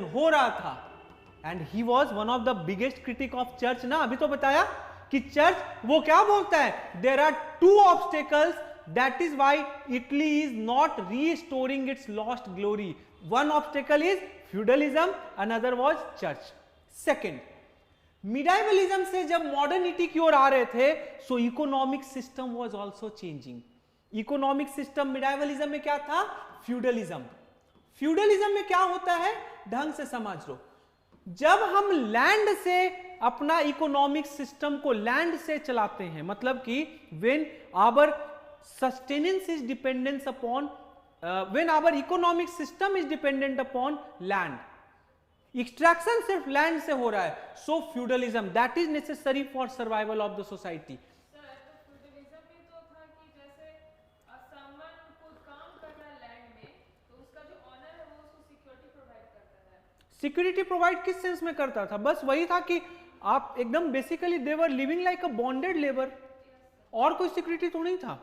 हो रहा था, and he was one of the biggest critic of church ना। अभी तो बताया कि चर्च वो क्या बोलता है, there are two obstacles, that is why Italy is not restoring its lost glory. One obstacle is feudalism, another was church. Second, medievalism से जब मॉडर्निटी की ओर आ रहे थे, so economic system was also changing. Economic system medievalism में क्या था? फ्यूडलिज्म। फ्यूडलिज्म में क्या होता है? ढंग से समझ लो। जब हम लैंड से अपना इकोनॉमिक सिस्टम को लैंड से चलाते हैं, मतलब कि when our sustenance is dependence upon when our economic system is dependent upon land, extraction सिर्फ लैंड से हो रहा है, so feudalism that is necessary for survival of the society. Security provide किस सेंस में करता था? बस वही था कि आप एकदम basically they were living like a bonded labour, और कोई सिक्योरिटी तो नहीं था।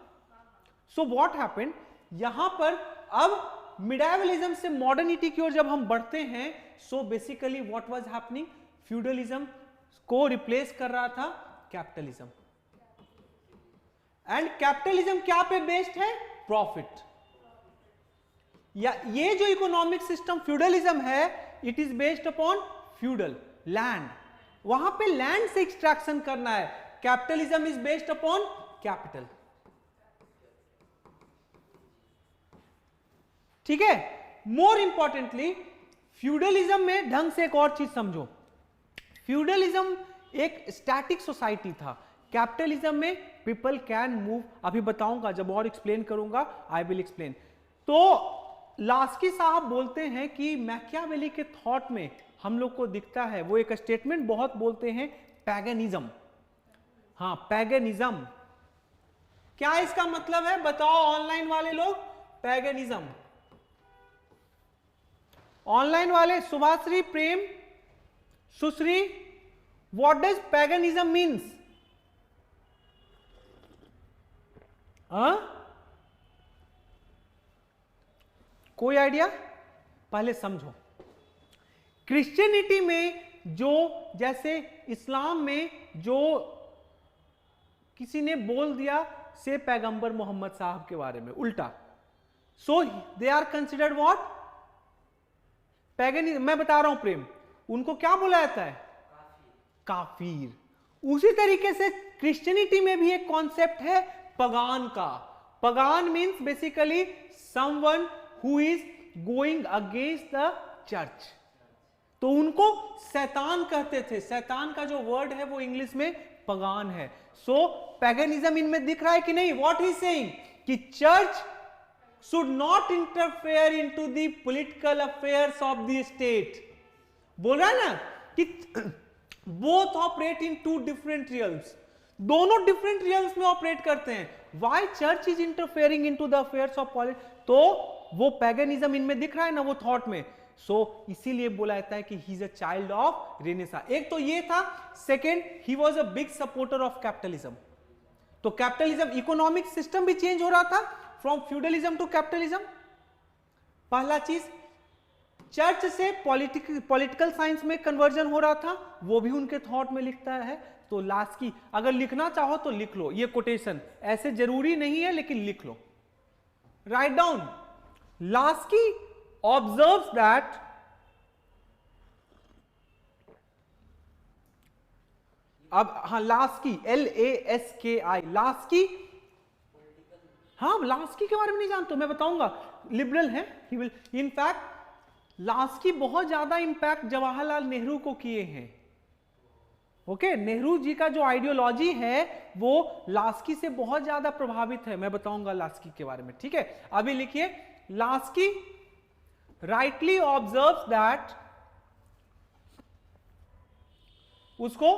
सो व्हाट हैपेंड, यहां पर अब मिडाइवलिज्म से मॉडर्निटी की ओर जब हम बढ़ते हैं, so basically what was happening, feudalism को रिप्लेस कर रहा था कैपिटलिज्म, एंड कैपिटलिज्म क्या पे बेस्ड है? प्रॉफिट। या ये जो इकोनॉमिक सिस्टम फ्यूडलिज्म है, it is based upon feudal land, वहां पे लैंड से एक्सट्रैक्शन करना है। Capitalism is based upon capital. ठीक है। मोर इंपॉर्टेंटली फ्यूडलिज्म में ढंग से एक और चीज समझो, फ्यूडलिज्म एक स्टैटिक सोसाइटी था, कैपिटलिज्म में पीपल कैन मूव। अभी बताऊंगा, जब और एक्सप्लेन करूंगा आई विल एक्सप्लेन। तो लास्की साहब बोलते हैं कि मैकियावेली के थॉट में हम लोग को दिखता है, वो एक स्टेटमेंट बहुत बोलते हैं, पैगनिज्म। हाँ, पैगनिज्म क्या इसका मतलब है? बताओ ऑनलाइन वाले लोग। पैगनिज्म, ऑनलाइन वाले सुभाश्री, प्रेम, सुश्री, व्हाट डज पैगनिज्म मीन्स? कोई आइडिया? पहले समझो। क्रिश्चियनिटी में जो, जैसे इस्लाम में जो किसी ने बोल दिया से पैगंबर मोहम्मद साहब के बारे में उल्टा, सो दे आर कंसिडर्ड व्हाट? पैगनिज्म। मैं बता रहा हूं प्रेम, उनको क्या बोला जाता है? काफिर। उसी तरीके से क्रिश्चियनिटी में भी एक कॉन्सेप्ट है पगान का। Pagan means basically someone who is going against the church। तो उनको शैतान कहते थे। शैतान का जो वर्ड है वो इंग्लिश में पगान है। सो पैगनिज्म इनमें दिख रहा है कि नहीं? व्हाट ही सेइंग कि church should not interfere into the political affairs of the state. बोल रहा है ना कि both operate in two different realms, दोनों डिफरेंट रियल्स में ऑपरेट करते हैं। Why church is interfering into the affairs of politics? तो वो पैगनिज्म इनमें दिख रहा है ना, वो थॉट में। सो इसीलिए बोला जाता है कि he is a child of Renaissance. एक तो ये था। Second, he was a big supporter of capitalism. तो कैपिटलिज्म, इकोनॉमिक सिस्टम भी चेंज हो रहा था फ्रॉम फ्यूडलिज्म टू कैपिटलिज्म। पहला चीज, चर्च से पॉलिटिकल साइंस में कन्वर्जन हो रहा था, वो भी उनके थॉट में लिखता है। तो लास्की, अगर लिखना चाहो तो लिख लो, ये कोटेशन ऐसे जरूरी नहीं है लेकिन लिख लो, right down. Lasky observes that अब, हाँ, लास्की, LASKI, लास्की, हाँ, लास्की के बारे में नहीं जानते, मैं बताऊंगा। लिबरल है, ही विल, इनफैक्ट लास्की बहुत ज्यादा इंपैक्ट जवाहरलाल नेहरू को किए हैं। ओके, नेहरू जी का जो आइडियोलॉजी है वो लास्की से बहुत ज्यादा प्रभावित है। मैं बताऊंगा लास्की के बारे में, ठीक है। अभी लिखिए, Lasky rightly observes that, उसको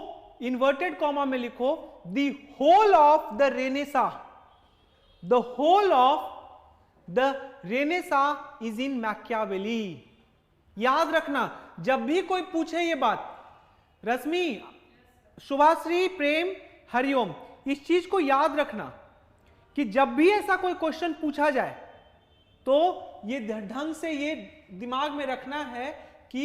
इन्वर्टेड कॉमा में लिखो, the whole of the Renaissance, the whole of the Renaissance is in Machiavelli। याद रखना, जब भी कोई पूछे ये बात, रश्मि, शुभाश्री, प्रेम, हरिओम, इस चीज को याद रखना कि जब भी ऐसा कोई क्वेश्चन पूछा जाए तो ये ढंग से ये दिमाग में रखना है कि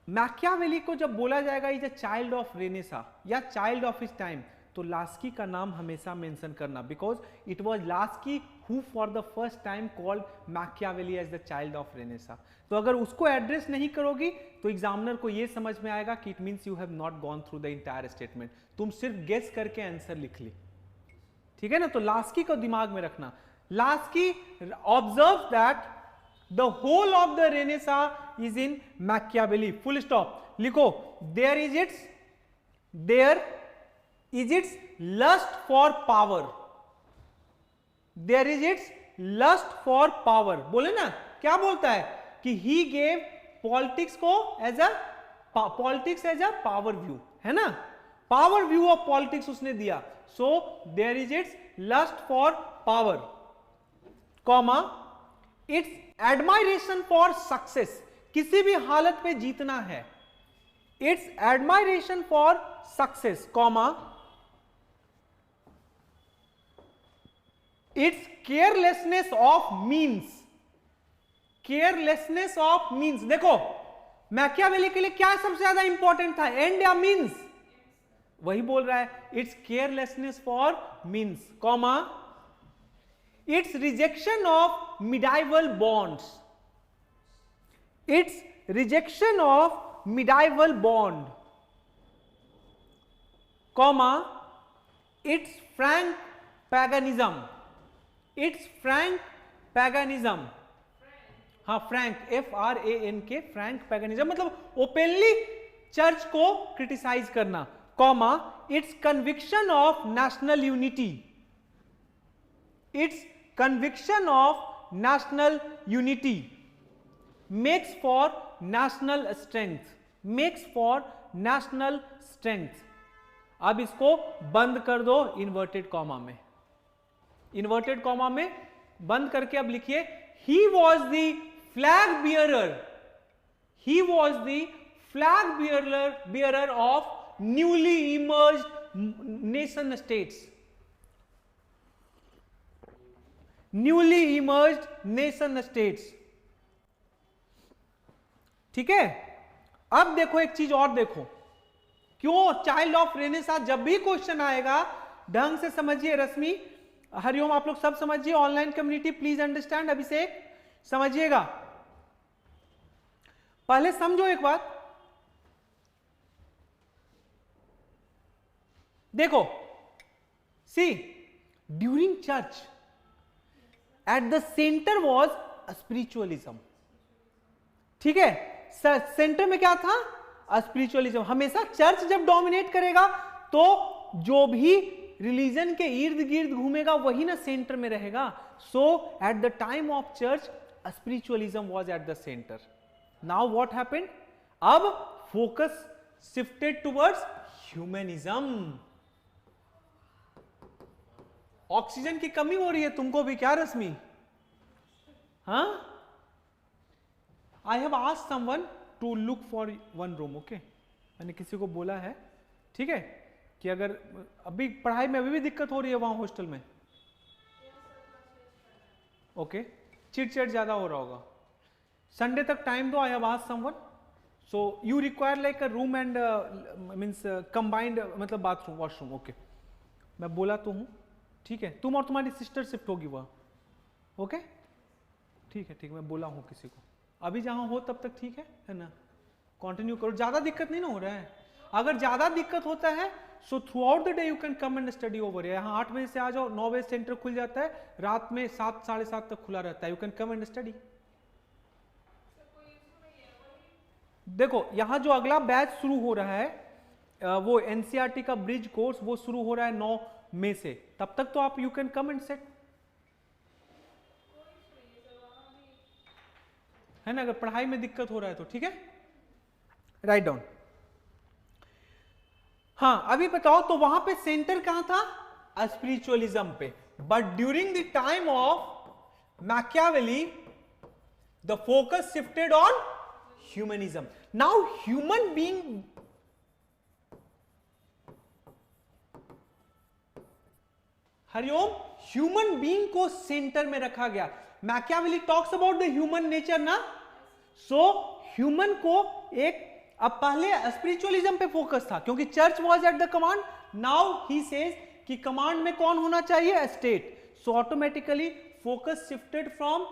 मैकियावेली को जब बोला जाएगा is a child of renaissance या चाइल्ड ऑफ हिज टाइम, तो लास्की का नाम हमेशा मेंशन करना, because it was Laski who for the first time called Machiavelli as the child of renaissance. तो अगर उसको एड्रेस नहीं करोगी तो एग्जामिनर को यह समझ में आएगा कि it means you have not gone through the entire statement, तुम सिर्फ गेस करके आंसर लिख ली, ठीक है ना। तो लास्की को दिमाग में रखना। Laski observe that the whole of the Renaissance is in Machiavelli, full stop. लिखो, there is its lust for power, there is its lust for power. बोले ना, क्या बोलता है कि ही गेव पॉलिटिक्स को एज अ पावर व्यू, है ना, पावर व्यू ऑफ पॉलिटिक्स उसने दिया। So there is its lust for power, comma its admiration for success, किसी भी हालत में जीतना है, it's admiration for success, comma it's carelessness of means, carelessness of means. देखो, मैकियावेली के लिए क्या सबसे ज्यादा इंपॉर्टेंट था, एंड या मीन्स? वही बोल रहा है, its carelessness for means, comma its rejection of medieval bonds, its rejection of medieval bond, comma its frank paganism, its frank paganism, हाँ फ्रैंक, FRANK, फ्रैंक पैगनिज्म मतलब ओपनली चर्च को criticise करना, comma its conviction of national unity, its conviction of national unity makes for national strength, makes for national strength. अब इसको बंद कर दो inverted comma में, इन्वर्टेड कॉमा में बंद करके अब लिखिए, he was the flag bearer, he was the flag bearer of newly emerged nation states, newly emerged nation states। ठीक है, अब देखो एक चीज और देखो, क्यों चाइल्ड ऑफ रेनेसां, जब भी क्वेश्चन आएगा ढंग से समझिए। रश्मि, हरिओम, आप लोग सब समझिए, online community please understand, Abhishek समझिएगा, पहले समझो एक बात। देखो, see during church at the centre was spiritualism, ठीक है, सेंटर में क्या था, स्पिरिचुअलिज्म। हमेशा चर्च जब डोमिनेट करेगा तो जो भी रिलीजन के इर्द गिर्द घूमेगा वही ना सेंटर में रहेगा। So at the time of church spiritualism was at the centre. Now what happened, अब focus shifted towards humanism. Oxygen की कमी हो रही है तुमको भी क्या रश्मि? हाँ, I have asked someone to look for one room, okay, मैंने किसी को बोला है, ठीक है, कि अगर अभी पढ़ाई में अभी भी दिक्कत हो रही है वहां हॉस्टल में, ओके, चिट ज्यादा हो रहा होगा, संडे तक टाइम दो। आई have asked someone, so you require like a room and means combined, मतलब बाथरूम वॉशरूम, ओके, मैं बोला तो हूं, ठीक है, तुम और तुम्हारी सिस्टर शिफ्ट होगी वहां, ओके, ठीक है, मैं बोला हूं किसी को, अभी जहां हो तब तक ठीक है ना, कंटिन्यू करो, ज्यादा दिक्कत नहीं ना हो रहा है। अगर ज्यादा दिक्कत होता है so through out the day you can come and study over. यहाँ 8 बजे से आ जाओ, 9 बजे सेंटर खुल जाता है, रात में 7 साढ़े 7 तक खुला रहता है, you can come and study. देखो यहाँ जो अगला बैच शुरू हो रहा है वो एनसीईआरटी का ब्रिज कोर्स, वो शुरू हो रहा है 9 मई से, तब तक तो आप you can come and set, है ना, अगर पढ़ाई में दिक्कत हो रहा है तो, ठीक है, राइट डाउन। हाँ, अभी बताओ तो वहां पे सेंटर कहां था, स्पिरिचुअलिज्म पे, but during the time of Machiavelli the focus shifted on humanism. Now human being, Hariom, human being को सेंटर में रखा गया। Machiavelli talks about the human nature ना, सो ह्यूमन को एक, अब पहले स्पिरिचुअलिज्म पे फोकस था क्योंकि church was at the command, now he says कि कमांड में कौन होना चाहिए, state, so automatically focus shifted from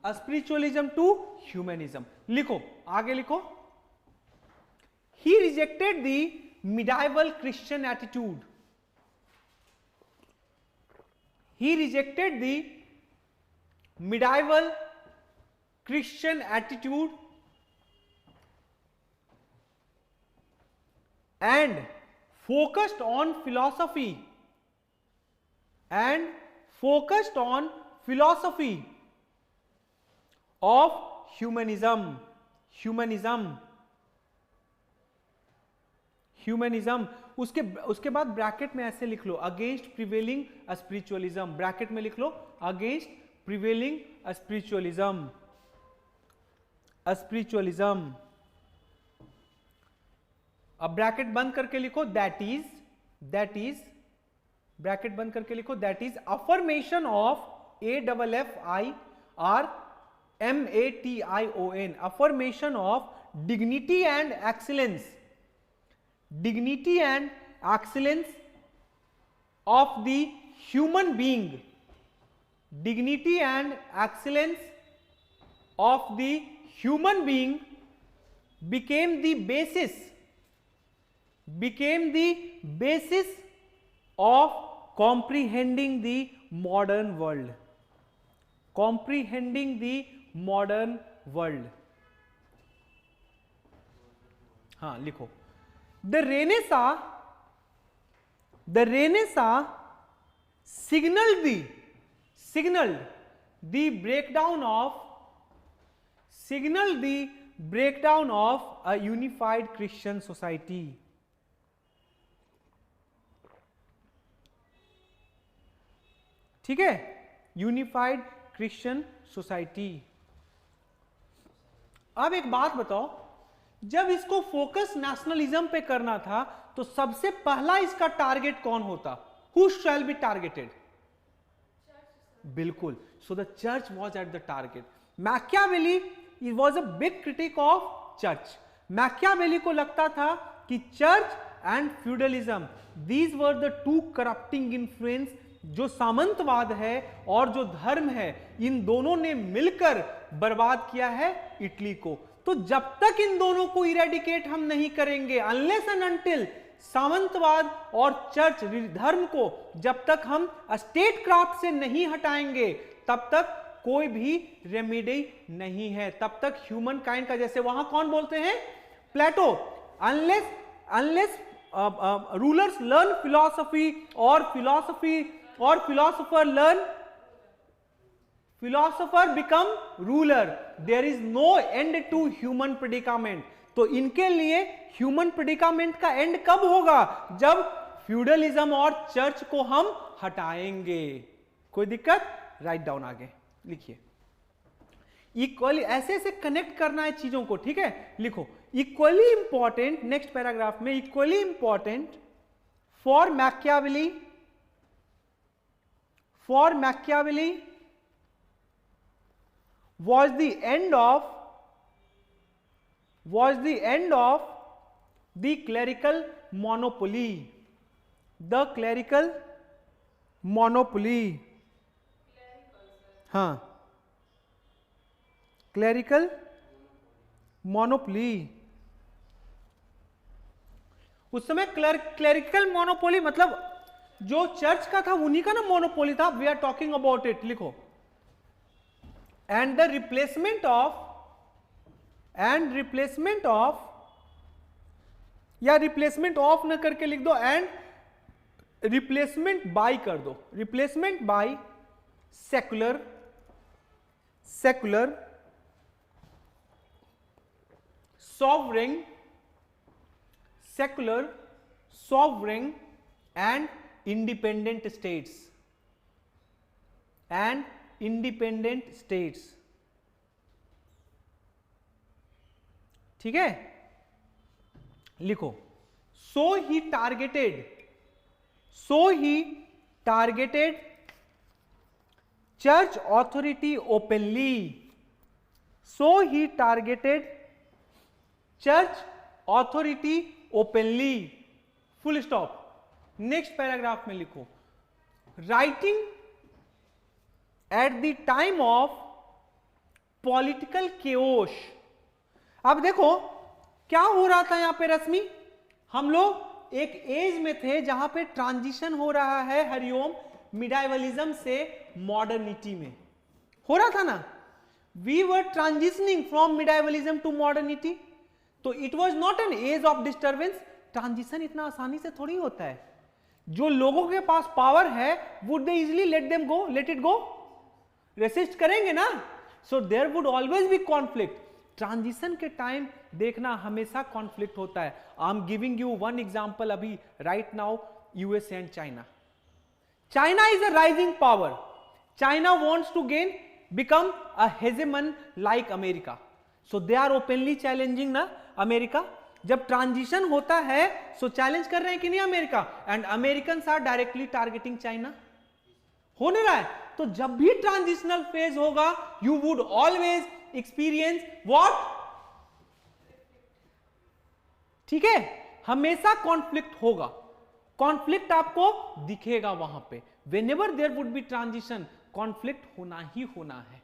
spiritualism to humanism. लिखो, आगे लिखो, he rejected the medieval Christian attitude, he rejected the medieval Christian attitude and focused on philosophy of humanism. उसके बाद ब्रैकेट में ऐसे लिख लो, अगेंस्ट प्रिवेलिंग स्पिरिचुअलिज्म, ब्रैकेट में लिख लो अगेंस्ट प्रिवेलिंग स्पिरिचुअलिज्म। अब ब्रैकेट बंद करके लिखो दैट इज ब्रैकेट बंद करके लिखो that is affirmation of AFFIRMATION, affirmation of dignity and excellence of the human being, dignity and excellence of the human being became the basis of comprehending the modern world. हाँ लिखो, The Renaissance signaled the breakdown of a unified Christian society. ठीक है, unified Christian society. अब एक बात बताओ, जब इसको फोकस नेशनलिज्म पे करना था तो सबसे पहला इसका टारगेट कौन होता? Who shall be targeted? बिल्कुल, so the church was at the target. Machiavelli was a big critic of church. Machiavelli को लगता था कि church and feudalism, these were the two corrupting influence, जो सामंतवाद है और जो धर्म है, इन दोनों ने मिलकर बर्बाद किया है इटली को। तो जब तक इन दोनों को इरेडिकेट हम नहीं करेंगे, अनलेस एंड अनटिल सामंतवाद और चर्च धर्म को जब तक हम स्टेट क्राफ्ट से नहीं हटाएंगे, तब तक कोई भी रेमेडी नहीं है। तब तक ह्यूमन काइंड का, जैसे वहां कौन बोलते हैं? प्लेटो, अनलेस रूलर्स लर्न फिलॉसफी और philosopher become ruler, there is no end to human predicament। तो इनके लिए ह्यूमन प्रेडिकामेंट का एंड कब होगा? जब फ्यूडलिज्म और चर्च को हम हटाएंगे। कोई दिक्कत? राइट डाउन, आगे लिखिए। इक्वली ऐसे ऐसे कनेक्ट करना है चीजों को, ठीक है? लिखो, इक्वली इंपॉर्टेंट, नेक्स्ट पैराग्राफ में, equally important for Machiavelli was the end of the clerical monopoly. हाँ, क्लरिकल मोनोपोली। उस समय क्लरिकल मोनोपोली मतलब जो चर्च का था उन्हीं का ना मोनोपोली था। We are talking about it, लिखो। and the replacement of या replacement of न करके लिख दो, and replacement by कर दो, replacement by secular sovereign and independent states। ठीक है, लिखो। so he targeted church authority openly। Full stop. Next paragraph में लिखो, writing at the time of political chaos. अब देखो क्या हो रहा था यहां पे रश्मि, हम लोग एक एज में थे जहां पे ट्रांजिशन हो रहा है, हरिओम, मिडाइवलिज्म से मॉडर्निटी में हो रहा था ना। We were transitioning from medievalism to modernity, तो it was not an age of disturbance. Transition इतना आसानी से थोड़ी होता है। जो लोगों के पास पावर है, would they easily let them go, let it go? Resist करेंगे ना। So there would always be conflict. Transition के टाइम देखना हमेशा कॉन्फ्लिक्ट होता है। I am giving you one example अभी right now, USA and China. China is a rising power. China wants to gain become a hegemon like America, so they are openly challenging ना America. जब transition होता है so challenge कर रहे हैं कि नहीं America, and American are directly targeting China. होने रहा है। तो जब भी ट्रांजिशनल फेज होगा, you would always experience what? ठीक है, हमेशा कॉन्फ्लिक्ट होगा। कॉन्फ्लिक्ट आपको दिखेगा वहां पे। Whenever there would be transition, conflict होना ही होना है।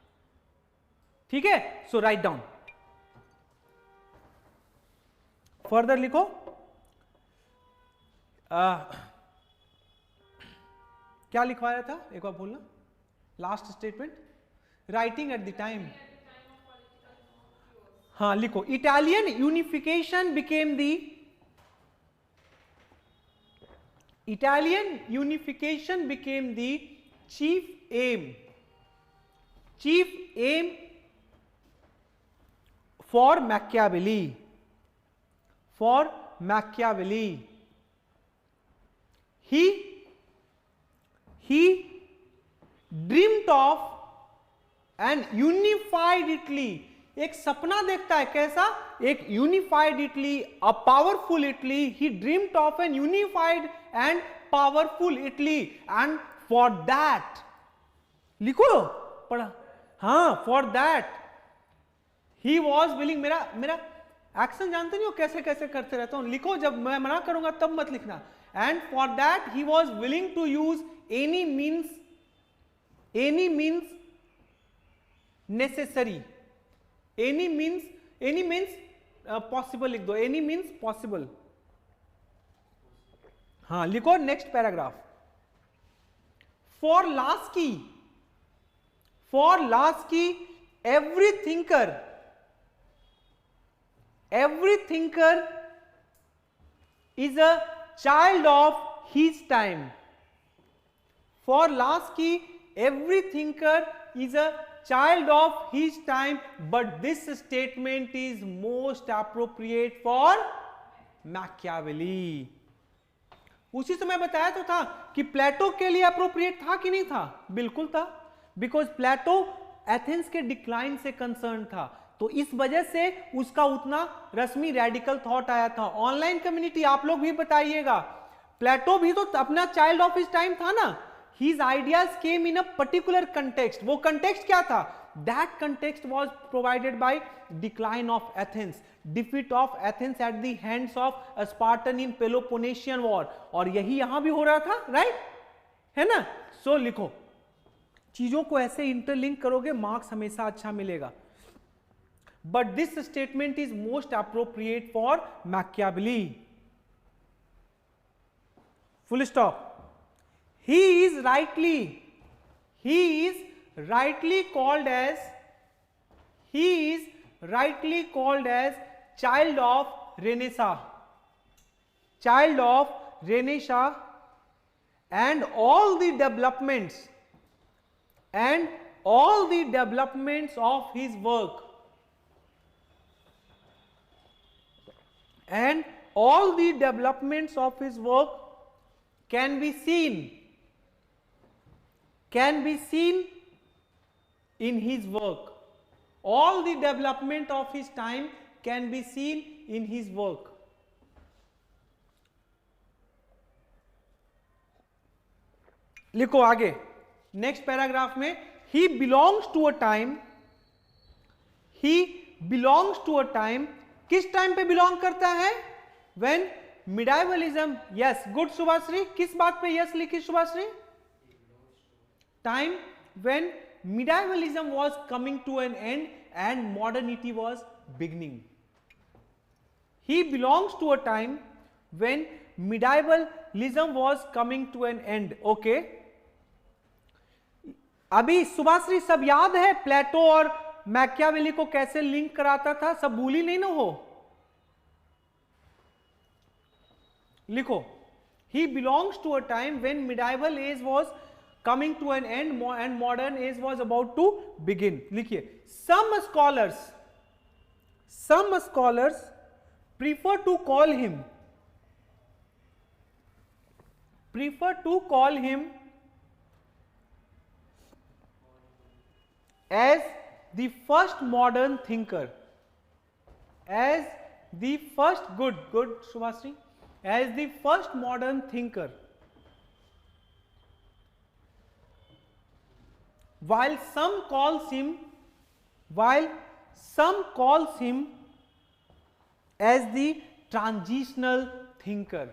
ठीक है, सो राइट डाउन। फर्दर लिखो। क्या लिखवाया था, एक बार बोलना। Last statement, writing at the time. हाँ लिखो, Italian unification became the chief aim for Machiavelli. He dreamt of an unified Italy. एक सपना देखता है, कैसा? एक unified Italy, a powerful Italy. He dreamed of an unified and powerful Italy, and for that, लिखो पढ़ा, हाँ, for that he was willing. मेरा एक्शन जानते नहीं हो कैसे कैसे करते रहता हूं, लिखो। जब मैं मना करूंगा तब मत लिखना। And for that he was willing to use any means necessary. Any means possible लिख दो, एनी मीन्स पॉसिबल। हाँ लिखो next paragraph. For Laski every thinker is a child of his time. For Lasky, every thinker is a child of his time, but this statement is most appropriate for Machiavelli. उसी समय बताया तो था कि प्लेटो के लिए अप्रोप्रिएट था कि नहीं था? बिल्कुल था, बिकॉज प्लेटो एथेंस के डिक्लाइन से कंसर्न था, तो इस वजह से उसका उतना रश्मि रेडिकल थॉट आया था। ऑनलाइन कम्युनिटी आप लोग भी बताइएगा, प्लेटो भी तो अपना चाइल्ड ऑफ हिज टाइम था ना। His ideas came in a particular context. वो context क्या था? That context was provided by decline of Athens, defeat of Athens at the hands of Spartan in Peloponnesian War, और यही यहां भी हो रहा था, right? है ना? So लिखो, चीजों को ऐसे इंटरलिंक करोगे मार्क्स हमेशा अच्छा मिलेगा। But this statement is most appropriate for Machiavelli. Full stop. He is rightly called as child of Renaissance, and all the developments of his work, can be seen in his work. All the development of his time can be seen in his work. लिखो आगे next paragraph में, he belongs to a time, किस time पे belong करता है? When medievalism, yes, good Shubhashree, किस बात पे यस लिखी Shubhashree? Time when medievalism was coming to an end and modernity was beginning. He belongs to a time when medievalism was coming to an end. Okay. अभी सुभाश्री सब याद है प्लेटो और मैकियावेली को कैसे लिंक कराता था, सब भूली नहीं ना हो। लिखो, he belongs to a time when medieval age was coming to an end and modern age was about to begin. लिखिए, some scholars prefer to call him as the first modern thinker, as the first good Subhasri, as the first modern thinker, while some calls him as the transitional thinker,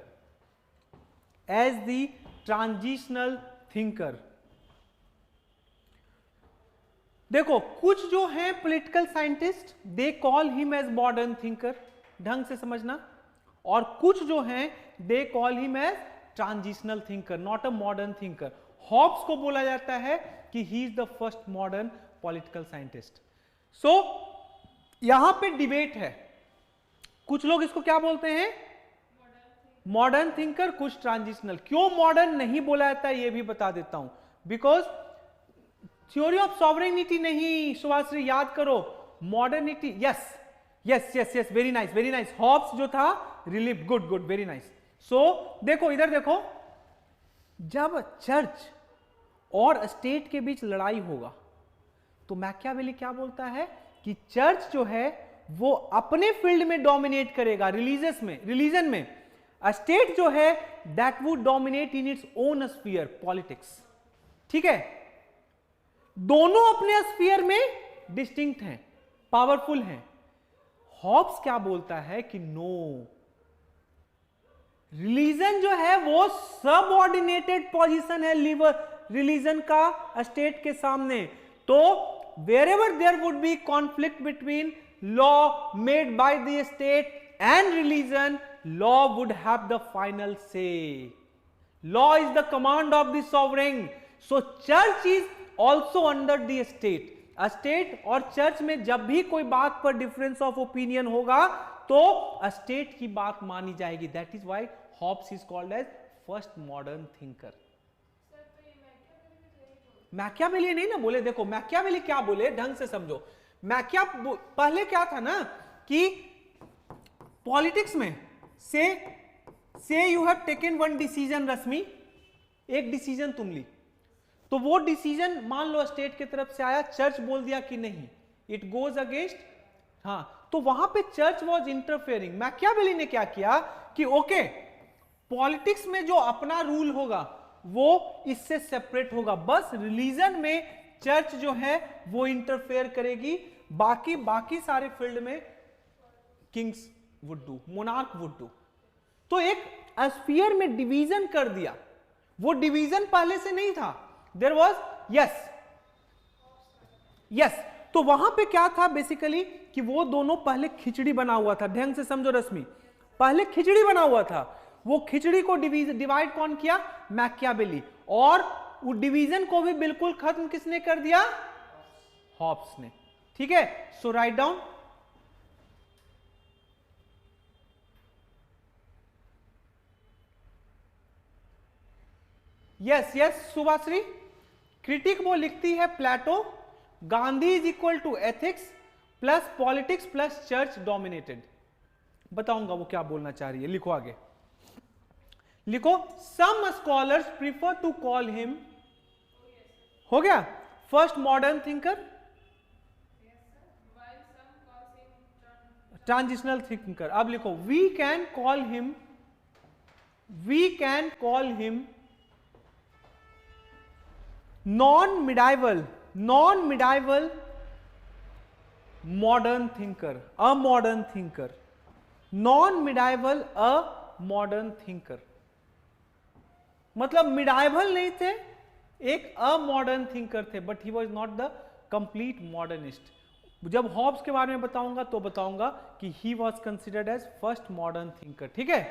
देखो, कुछ जो है political scientist they call him as modern thinker, ढंग से समझना, और कुछ जो हैं they call him as transitional thinker, not a modern thinker. Hobbes को बोला जाता है कि he is the first modern political scientist. So यहां पे डिबेट है, कुछ लोग इसको क्या बोलते हैं, मॉडर्न थिंकर, कुछ ट्रांजिशनल। क्यों मॉडर्न नहीं बोला जाता है ये भी बता देता हूं, बिकॉज थ्योरी ऑफ सॉवरेनिटी नहीं, सुभाश्री याद करो, modernity, yes yes yes yes, very nice very nice. Hobbes जो था relief, good good, very nice. So देखो, इधर देखो, जब चर्च और स्टेट के बीच लड़ाई होगा तो मैकियावेली क्या बोलता है कि चर्च जो है वो अपने फील्ड में डोमिनेट करेगा, रिलीजन में, स्टेट जो है that would dominate in its own sphere, politics. ठीक है, दोनों अपने स्फीयर में डिस्टिंक्ट हैं, पावरफुल हैं। हॉब्स क्या बोलता है कि नो, रिलीजन जो है वो सबऑर्डिनेटेड पोजीशन है रिलीजन का स्टेट के सामने। तो wherever there would be conflict between law made by the state and religion, law would have the final say. Law is the command of the sovereign, so church is also under the state. State और church में जब भी कोई बात पर difference of opinion होगा तो state की बात मानी जाएगी। That is why Hobbes is called as first modern thinker. Machiavelli नहीं ना बोले, देखो मैकियावेली क्या बोले, ढंग से समझो। पहले क्या था ना कि पॉलिटिक्स में से you have taken one decision, Rashmi, एक डिसीजन तुम ली, तो वो डिसीजन मान लो स्टेट की तरफ से आया, चर्च बोल दिया कि नहीं, इट गोज अगेंस्ट, हाँ, तो वहां पे चर्च वाज इंटरफेयरिंग। मैकियावेली ने क्या किया कि ओके, पॉलिटिक्स में जो अपना रूल होगा वो इससे सेपरेट होगा, बस रिलीजन में चर्च जो है वो इंटरफेयर करेगी, बाकी सारे फील्ड में Kings would do, monarch would do. तो एक स्फीयर में डिवीजन कर दिया, वो डिवीजन पहले से नहीं था, देयर वाज यस। तो वहां पे क्या था बेसिकली कि वो दोनों पहले खिचड़ी बना हुआ था, ढंग से समझो रश्मि, पहले खिचड़ी बना हुआ था, वो खिचड़ी को डिवाइड कौन किया, मैकियावेली, और वो डिवीजन को भी बिल्कुल खत्म किसने कर दिया, हॉब्स ने। ठीक है, so right down, yes yes Subhashri. Critic वो लिखती है Plato, Gandhi is equal to ethics plus politics plus church dominated. बताऊंगा वो क्या बोलना चाह रही है, लिखो आगे, लिखो, some scholars prefer to call him, हो गया, first modern thinker, transitional thinker. अब लिखो, we can call him non-medieval modern thinker, a modern thinker, non-medieval a modern thinker, मतलब मिडाइवल नहीं थे, एक अ मॉडर्न थिंकर थे, but he was not the complete modernist. जब हॉब्स के बारे में बताऊंगा तो बताऊंगा कि he was considered as first modern thinker. ठीक है,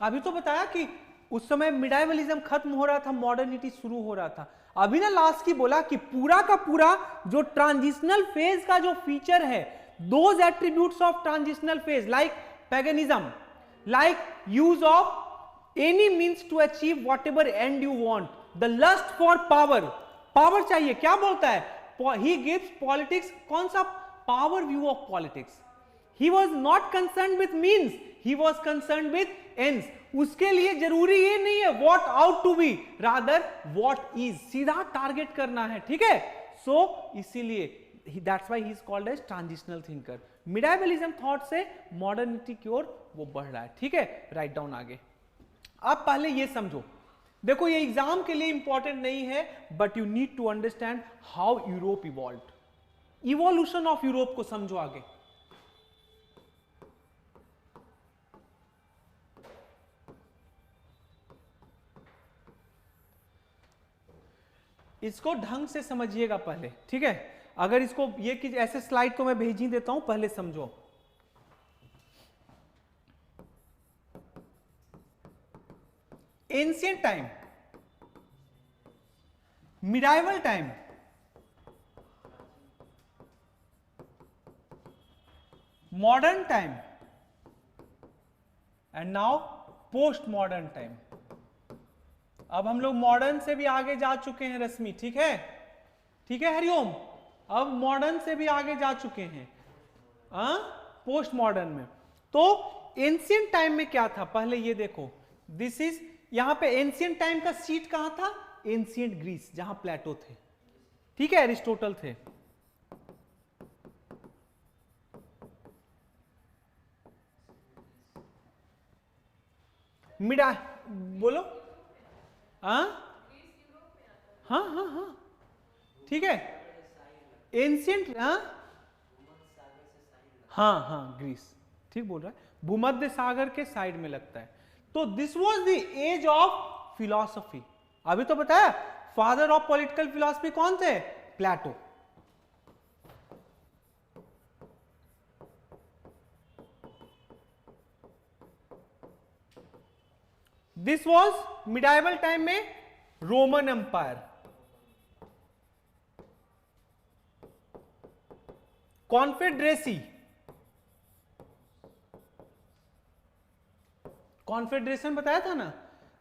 अभी तो बताया कि उस समय मिडाइवलिज्म खत्म हो रहा था, मॉडर्निटी शुरू हो रहा था। अभी ना लास्ट की बोला कि पूरा का पूरा जो ट्रांजिशनल फेज का जो फीचर है, those attributes of transitional phase like paganism, like use of any means to achieve whatever end you want, the lust for power, power चाहिए, क्या बोलता है, ही गिव्स पॉलिटिक्स, कौन सा power view of politics, he was not concern with means, he was concern with ends, उसके लिए जरूरी ये नहीं है what ought to be, rather what is, सीधा टारगेट करना है, ठीक है। सो इसीलिए that's why he is called as transitional thinker. Medievalism thought से मॉडर्निटी की ओर वो बढ़ रहा है, ठीक है। राइट डाउन आगे। आप पहले ये समझो, देखो ये एग्जाम के लिए इंपॉर्टेंट नहीं है, but you need to understand how Europe evolved, evolution of Europe को समझो आगे। इसको ढंग से समझिएगा पहले, ठीक है। अगर इसको ये कि ऐसे स्लाइड तो मैं भेज ही देता हूं, पहले समझो। Ancient time, medieval time, modern time and now post modern time. अब हम लोग मॉडर्न से भी आगे जा चुके हैं रश्मि, ठीक है, ठीक है हरिओम, अब मॉडर्न से भी आगे जा चुके हैं पोस्ट मॉडर्न में। तो एंशिएंट टाइम में क्या था, पहले ये देखो, दिस इज, यहां पे एंशिएंट टाइम का सीट कहां था, एंशिएंट ग्रीस, जहां प्लेटो थे, ठीक है, एरिस्टोटल थे। मिडा बोलो, हाँ हाँ हाँ हाँ, ठीक है, एंशिएंट, हाँ हाँ ग्रीस, ठीक बोल रहा है, भूमध्य सागर के साइड में लगता है। तो this was the age of philosophy. अभी तो बताया फादर ऑफ पॉलिटिकल फिलॉसफी कौन थे, Plato. This was medieval time में रोमन एम्पायर, कॉन्फेडरेसी, कॉन्फेडरेशन बताया था ना,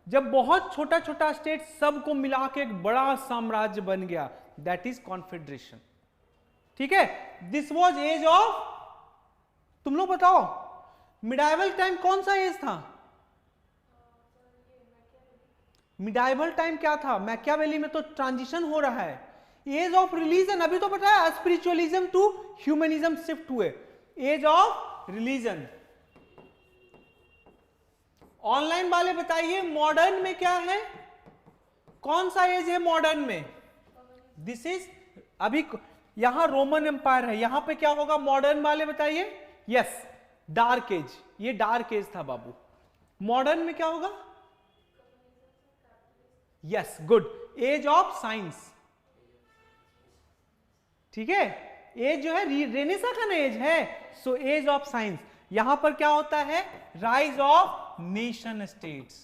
जब बहुत छोटा छोटा स्टेट सबको मिला के एक बड़ा साम्राज्य बन गया, दैट इज कॉन्फेडरेशन, ठीक है। दिस वाज एज ऑफ, तुम लोग बताओ मिडाइवल टाइम कौन सा एज था, मिडाइवल टाइम क्या था, मैकियावेली में तो ट्रांजिशन हो रहा है, एज ऑफ रिलीजन, अभी तो बताया स्पिरिचुअलिज्म टू ह्यूमनिज्म शिफ्ट हुए, एज ऑफ रिलीजन। ऑनलाइन वाले बताइए मॉडर्न में क्या है, कौन सा एज है मॉडर्न में, दिस इज, अभी यहां रोमन एम्पायर है, यहां पे क्या होगा मॉडर्न वाले बताइए, यस डार्क एज, ये डार्क एज था बाबू। मॉडर्न में क्या होगा, yes good, age of science, ठीक है, एज जो है रेनेसा का एज है, सो एज ऑफ साइंस। यहां पर क्या होता है, राइज ऑफ नेशन स्टेट्स,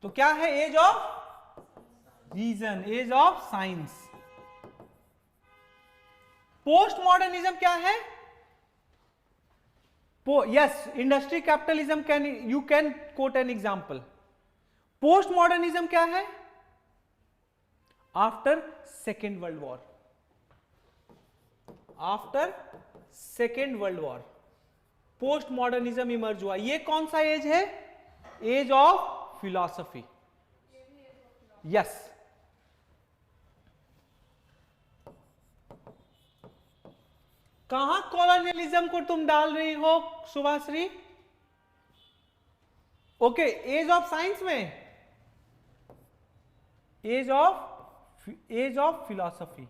तो क्या है age of reason, age of science. Post modernism क्या है, yes, industry capitalism, you can quote an example. Post modernism क्या है, after second world war, after second world war post modernism emerge हुआ। ये कौन सा एज है, एज ऑफ फिलॉसफी, यस। कहां कॉलोनियलिज्म को तुम डाल रही हो Shubhashree, okay, age of science में, एज ऑफ फिलॉसफी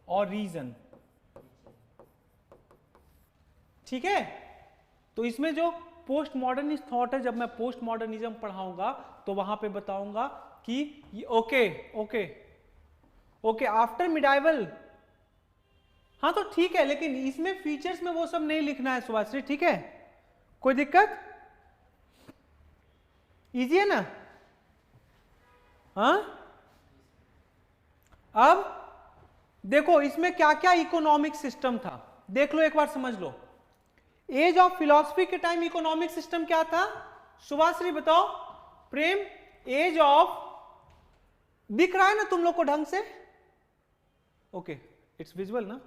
और रीजन, ठीक है। तो इसमें जो पोस्ट मॉडर्निस्ट थॉट है, जब मैं पोस्ट मॉडर्निज्म पढ़ाऊंगा तो वहां पे बताऊंगा कि okay okay okay after medieval, हाँ तो ठीक है, लेकिन इसमें फीचर्स में वो सब नहीं लिखना है सुभाश्री, ठीक है, कोई दिक्कत, इजी है ना। हाँ, अब देखो इसमें क्या क्या इकोनॉमिक सिस्टम था, देख लो एक बार, समझ लो। एज ऑफ फिलॉसफी के टाइम इकोनॉमिक सिस्टम क्या था? सुभाश्री बताओ। प्रेम, एज ऑफ, दिख रहा है ना तुम लोग को ढंग से? ओके, इट्स विजुअल ना?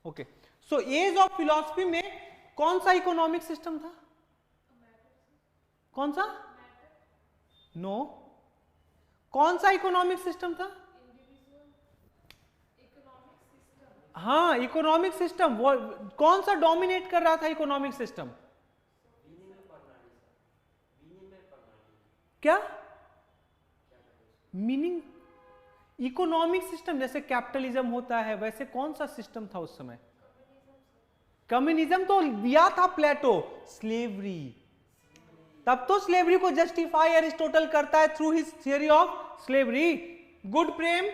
Okay, so age of philosophy में कौन सा इकोनॉमिक सिस्टम था? कौन सा? नो, कौन सा इकोनॉमिक सिस्टम था? हाँ, इकोनॉमिक सिस्टम, वो कौन सा डोमिनेट कर रहा था इकोनॉमिक सिस्टम? क्या मीनिंग? इकोनॉमिक सिस्टम जैसे कैपिटलिज्म होता है वैसे कौन सा सिस्टम था उस समय? कम्युनिज्म तो दिया था प्लेटो, स्लेवरी। तब तो स्लेवरी को जस्टिफाई अरिस्टोटल करता है through his theory of slavery. Good Prem,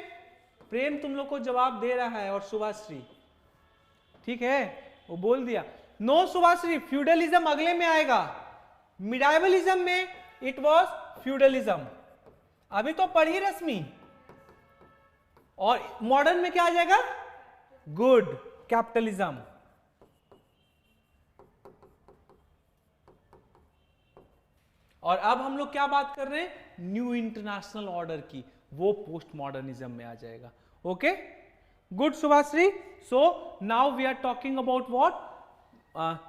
Prem तुम लोग को जवाब दे रहा है, और सुभाश्री ठीक है, वो बोल दिया। नो सुभाश्री, फ्यूडलिज्म अगले में आएगा। मिडाइवलिज्म में इट वॉज फ्यूडलिज्म, अभी तो पढ़ी रश्मि। और मॉडर्न में क्या आ जाएगा? Good capitalism. और अब हम लोग क्या बात कर रहे हैं? न्यू इंटरनेशनल ऑर्डर की, वो पोस्ट मॉडर्निज्म में आ जाएगा। Okay, good Subhashri. So now we are talking about what?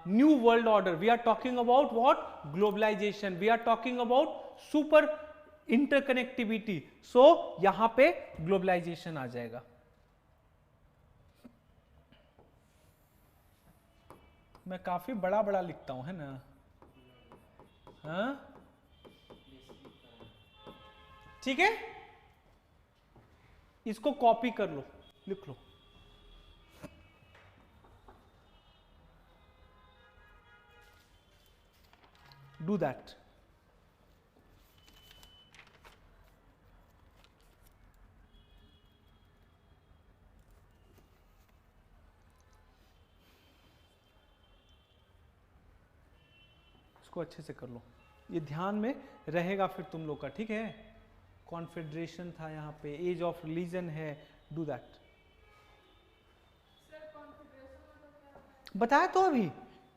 New world order. We are talking about what? Globalisation. We are talking about super interconnectivity. So यहां पे ग्लोबलाइजेशन आ जाएगा। मैं काफी बड़ा बड़ा लिखता हूं, है ना? हाँ, ठीक है, इसको कॉपी कर लो, लिख लो। Do that. इसको अच्छे से कर लो, ये ध्यान में रहेगा फिर तुम लोग का, ठीक है? कॉन्फेडरेशन था यहाँ पे, एज ऑफ रिलीजन है, डू दैट। बताया तो अभी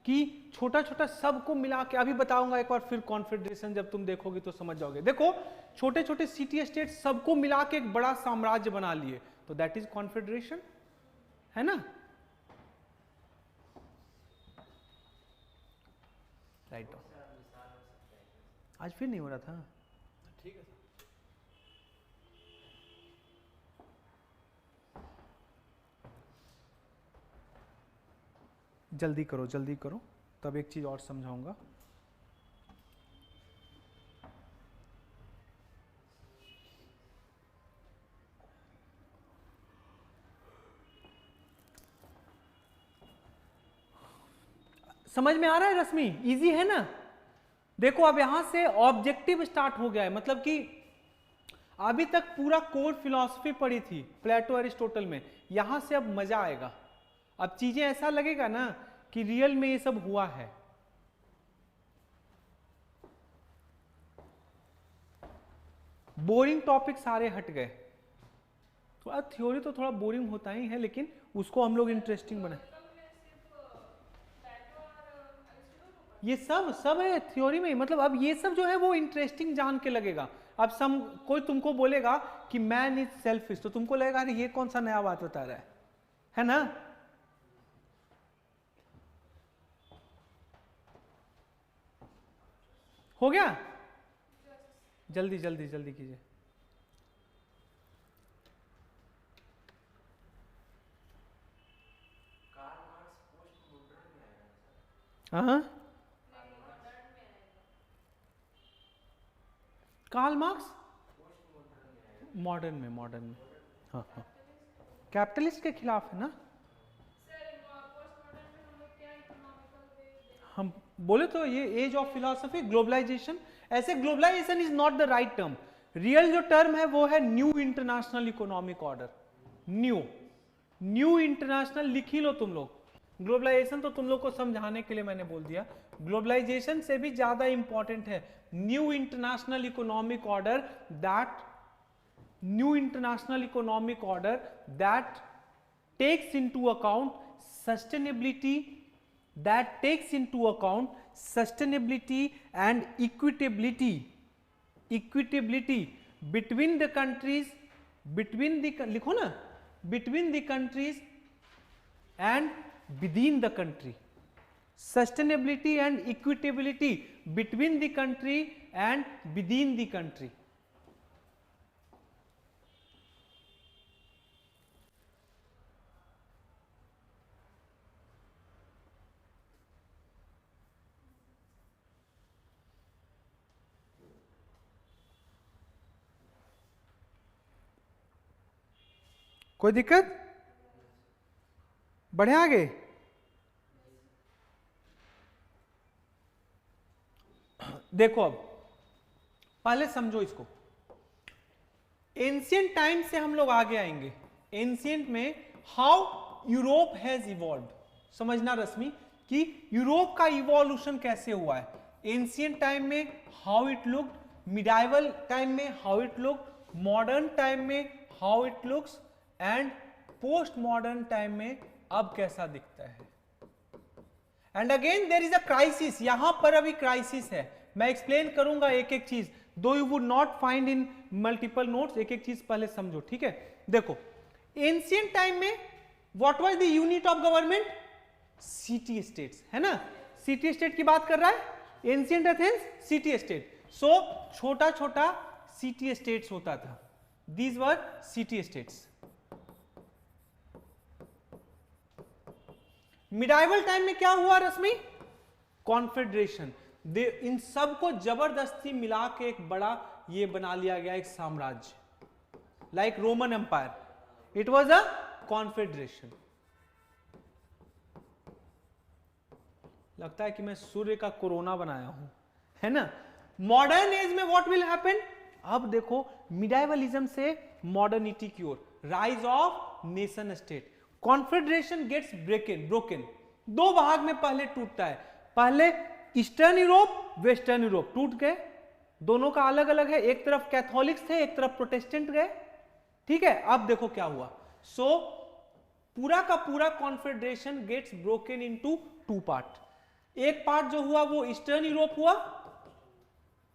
कि छोटा छोटा सबको मिला के, अभी बताऊंगा एक बार फिर कॉन्फेडरेशन, जब तुम देखोगे तो समझ जाओगे। देखो छोटे छोटे सिटी स्टेट सबको मिला के एक बड़ा साम्राज्य बना लिए, तो दैट इज कॉन्फेडरेशन, है ना? राइट। आज फिर नहीं हो रहा था, ठीक है। जल्दी करो जल्दी करो, तब एक चीज और समझाऊंगा। समझ में आ रहा है रश्मि? इजी है ना? देखो अब यहां से ऑब्जेक्टिव स्टार्ट हो गया है, मतलब कि अभी तक पूरा कोर फिलॉसफी पढ़ी थी प्लेटो अरिस्टोटल में, यहां से अब मजा आएगा। अब चीजें ऐसा लगेगा ना कि रियल में ये सब हुआ है। बोरिंग टॉपिक सारे हट गए। थोड़ा थ्योरी तो थोड़ा बोरिंग होता ही है, लेकिन उसको हम लोग इंटरेस्टिंग बनाए। ये सब है थ्योरी में, मतलब अब ये सब जो है वो इंटरेस्टिंग जान के लगेगा। अब कोई तुमको बोलेगा कि मैन इज सेल्फिश, तो तुमको लगेगा अरे ये कौन सा नया बात बता रहा है ना? हो गया? जल्दी जल्दी जल्दी कीजिए। हाँ, कार्ल मार्क्स मॉडर्न में। हाँ हाँ, कैपिटलिस्ट के खिलाफ है ना? हम बोले तो ये एज ऑफ फिलॉसफी, ग्लोबलाइजेशन। ऐसे globalization is not the right term, real जो टर्म है वो है new international economic order. New international लिख ही लो तुम लोग। ग्लोबलाइजेशन तो तुम लोग को समझाने के लिए मैंने बोल दिया, ग्लोबलाइजेशन से भी ज्यादा इंपॉर्टेंट है new international economic order that new international economic order that takes into account sustainability, and equitability between the countries, लिखो ना, between the countries and within the country, sustainability and equitability between the country and within the country. कोई दिक्कत? बढ़े आगे? देखो अब पहले समझो इसको, एंशियंट टाइम से हम लोग आगे आएंगे। एंशियंट में हाउ यूरोप हैज इवॉल्व, समझना रश्मि कि यूरोप का इवोल्यूशन कैसे हुआ है। एंशियंट टाइम में how it look, medieval time में how it look, modern time में how it looks, and post modern time में अब कैसा दिखता है। And again there is a crisis, यहां पर अभी क्राइसिस है, मैं एक्सप्लेन करूंगा एक एक चीज, दो you would not find in multiple notes, एक एक चीज पहले समझो, ठीक है। देखो एंशियंट टाइम में what was the unit of government, city states, है ना, सिटी स्टेट की बात कर रहा है एंशियंट एथेंस, सिटी स्टेट। सो छोटा छोटा सिटी स्टेट्स होता था, these were city states. Medieval time में क्या हुआ रश्मि, कॉन्फेडरेशन, इन सब को जबरदस्ती मिला के एक बड़ा ये बना लिया गया एक साम्राज्य, like Roman empire, it was a confederation. लगता है कि मैं सूर्य का कोरोना बनाया हूं, है ना। मॉडर्न एज में व्हाट विल हैपन, अब देखो मिडाइवलिज्म से मॉडर्निटी की ओर, rise of nation state, confederation gets broken, दो भाग में पहले टूटता है, पहले ईस्टर्न यूरोप वेस्टर्न यूरोप टूट गए, दोनों का अलग अलग है, एक तरफ कैथोलिक्स थे एक तरफ प्रोटेस्टेंट गए, ठीक है। अब देखो क्या हुआ, सो पूरा का पूरा confederation gets broken into two part, एक पार्ट जो हुआ वो ईस्टर्न यूरोप हुआ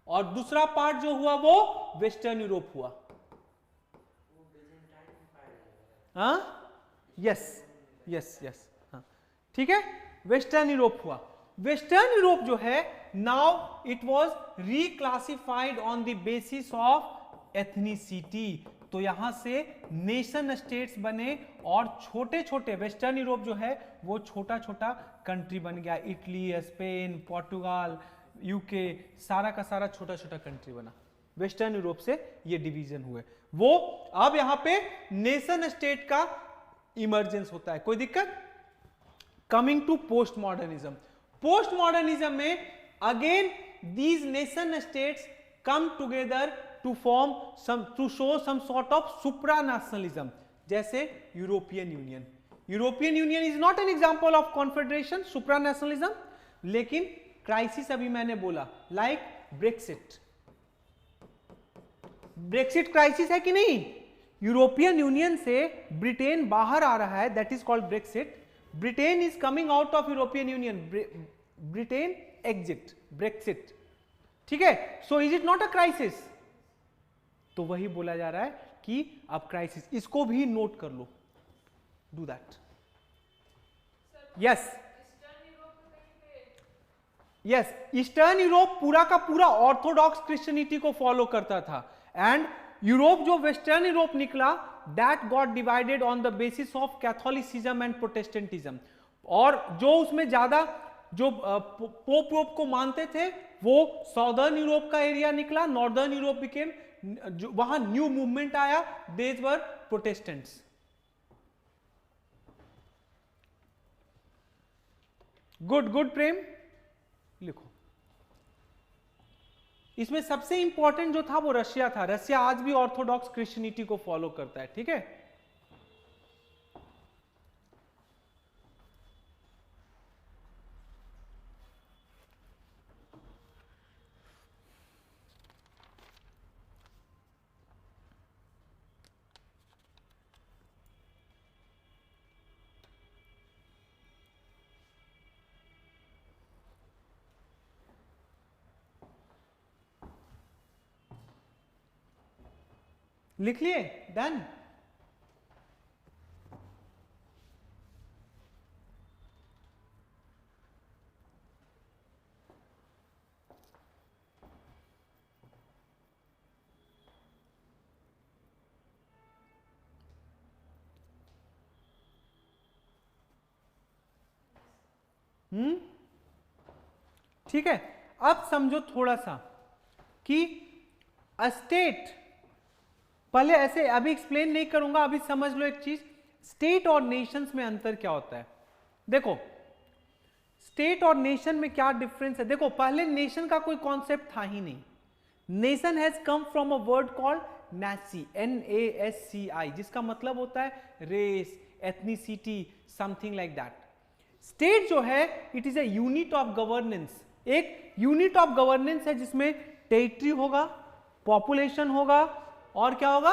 और दूसरा पार्ट जो हुआ वो वेस्टर्न यूरोप हुआ। हाँ, यस यस यस, हाँ ठीक है, वेस्टर्न यूरोप हुआ। वेस्टर्न यूरोप जो है now it was reclassified on the basis of ethnicity, तो यहां से नेशन स्टेट्स बने और छोटे छोटे, वेस्टर्न यूरोप जो है वो छोटा छोटा कंट्री बन गया, इटली, स्पेन, पोर्टुगाल, यूके, सारा का सारा छोटा छोटा कंट्री बना, वेस्टर्न यूरोप से ये डिवीजन हुए। वो अब यहां पे नेशन स्टेट का इमर्जेंस होता है, कोई दिक्कत। Coming to post modernism, post modernism में again these nation states come together to form some, to show some sort of supranationalism, जैसे European Union. European Union is not an example of confederation supranationalism, लेकिन crisis अभी मैंने बोला, like Brexit, Brexit crisis है कि नहीं, European union से Britain बाहर आ रहा है, that is called Brexit, Britain is coming out of European union, Britain exit, Brexit, ठीक है। So is it not a crisis, तो वही बोला जा रहा है कि अब क्राइसिस, इसको भी नोट कर लो, do that. Yes yes, Eastern Europe पूरा का पूरा ऑर्थोडॉक्स क्रिश्चियनिटी को फॉलो करता था, एंड यूरोप जो वेस्टर्न यूरोप निकला that got divided on the basis of Catholicism and Protestantism, और जो उसमें ज्यादा जो पोप को मानते थे वो साउदर्न यूरोप का एरिया निकला, नॉर्दर्न यूरोप बिकेम, वहां न्यू मूवमेंट आया, देज वर प्रोटेस्टेंट्स। गुड गुड प्रेम, लिखो। इसमें सबसे इंपॉर्टेंट जो था वो रशिया था, रशिया आज भी ऑर्थोडॉक्स क्रिश्चियनिटी को फॉलो करता है, ठीक है। लिख लिए, डन। ठीक है, अब समझो थोड़ा सा कि स्टेट, पहले ऐसे अभी एक्सप्लेन नहीं करूंगा, अभी समझ लो एक चीज, स्टेट और नेशंस में अंतर क्या होता है। देखो स्टेट और नेशन में क्या डिफरेंस है। देखो पहले नेशन का कोई कॉन्सेप्ट था ही नहीं। Nation has come from a word called nasci, NASCI, जिसका मतलब होता है race, ethnicity, something like that. State जो है it is a unit of governance, एक यूनिट ऑफ गवर्नेंस है जिसमें टेरिटरी होगा, पॉपुलेशन होगा और क्या होगा,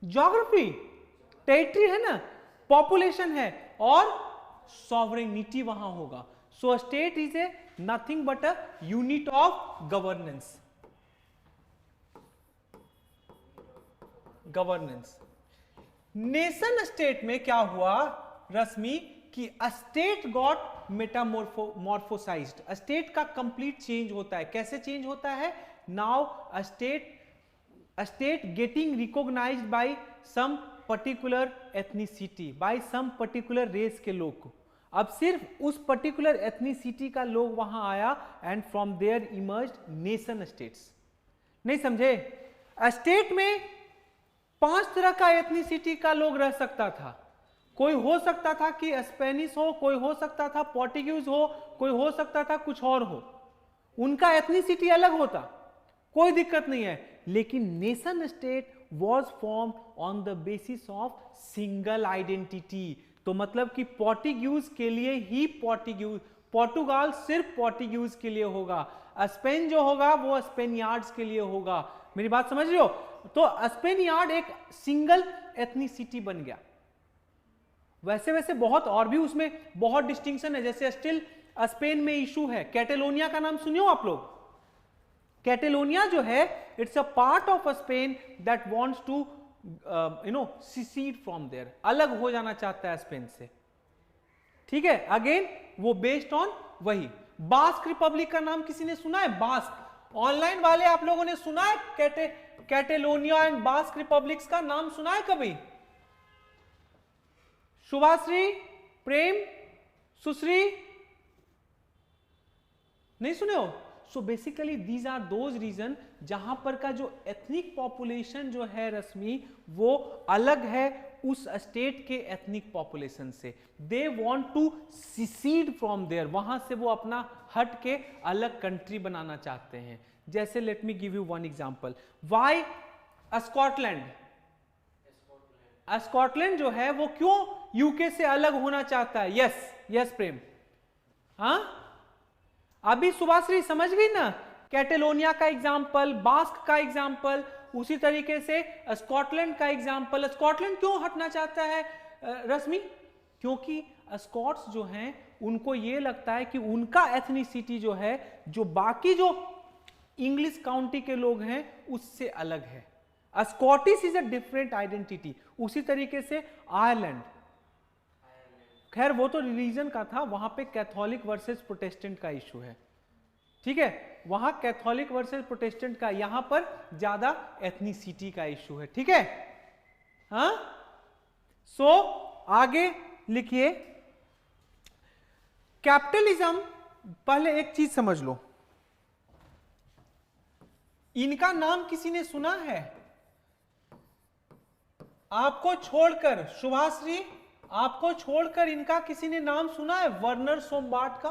ज्योग्राफी, टेरिटरी है ना, पॉपुलेशन है और सॉवरेनिटी वहां होगा। So state is a nothing but a unit of governance. Nation state में क्या हुआ रश्मि कि स्टेट गॉट मेटामॉर्फोसाइज्ड, स्टेट का कंप्लीट चेंज होता है। कैसे चेंज होता है? Now state getting recognised by some particular ethnicity, by some particular race के लोग को। अब सिर्फ उस पर्टिकुलर एथनिसिटी का लोग वहां आया and from there emerged nation states. नहीं समझे? स्टेट में 5 तरह का एथनिसिटी का लोग रह सकता था। कोई हो सकता था कि स्पेनिश हो, कोई हो सकता था पोर्टुगीज हो, कोई हो सकता था कुछ और हो, उनका एथनिसिटी अलग होता, कोई दिक्कत नहीं है। लेकिन nation state was form on the basis of single identity. तो मतलब कि पोर्टुगीज के लिए ही पोर्टुगाल सिर्फ पोर्टुगीज के लिए होगा, स्पेन जो होगा वो स्पेनियार्ड्स के लिए होगा। मेरी बात समझ रहे हो? तो स्पेनियार्ड एक सिंगल एथनिसिटी बन गया। वैसे वैसे बहुत और भी उसमें बहुत डिस्टिंक्शन है, जैसे स्टिल स्पेन में इशू है कैटेलोनिया का नाम सुनियो आप लोग। कैटेलोनिया जो है it's a part of Spain that wants to secede from there, अलग हो जाना चाहता है स्पेन से। ठीक है, अगेन वो बेस्ड ऑन वही। बास्क रिपब्लिक का नाम किसी ने सुना है? बास्क, ऑनलाइन वाले आप लोगों ने सुना है कैटेलोनिया एंड बास्क रिपब्लिक्स का नाम सुना है कभी? शुभाश्री, प्रेम, सुश्री, नहीं सुने हो? So basically these are those reason जहां पर का जो एथनिक पॉपुलेशन जो है रश्मि वो अलग है उस स्टेट के एथनिक पॉपुलेशन से। They want to secede from there, वहां से वो अपना हट के अलग कंट्री बनाना चाहते हैं। जैसे let me give you one example. Why Scotland, Scotland जो है वो क्यों यूके से अलग होना चाहता है? यस यस प्रेम, हाँ अभी सुभाश्री समझ गई ना? कैटेलोनिया का एग्जाम्पल, बास्क का एग्जाम्पल, उसी तरीके से स्कॉटलैंड का एग्जाम्पल। स्कॉटलैंड क्यों हटना चाहता है रश्मि? क्योंकि स्कॉट्स जो हैं उनको ये लगता है कि उनका एथनिसिटी जो है जो बाकी जो इंग्लिश काउंटी के लोग हैं उससे अलग है। Scottish is a different identity. उसी तरीके से आयरलैंड, खैर वो तो रिलीजन का था, वहां पे कैथोलिक वर्सेस प्रोटेस्टेंट का इशू है। ठीक है, वहां कैथोलिक वर्सेस प्रोटेस्टेंट का, यहां पर ज्यादा एथनिसिटी का इशू है। ठीक है, हाँ सो आगे लिखिए कैपिटलिज्म। पहले एक चीज समझ लो, इनका नाम किसी ने सुना है? आपको छोड़कर, शुभाश्री आपको छोड़कर इनका किसी ने नाम सुना है? वर्नर सोमबार्ट का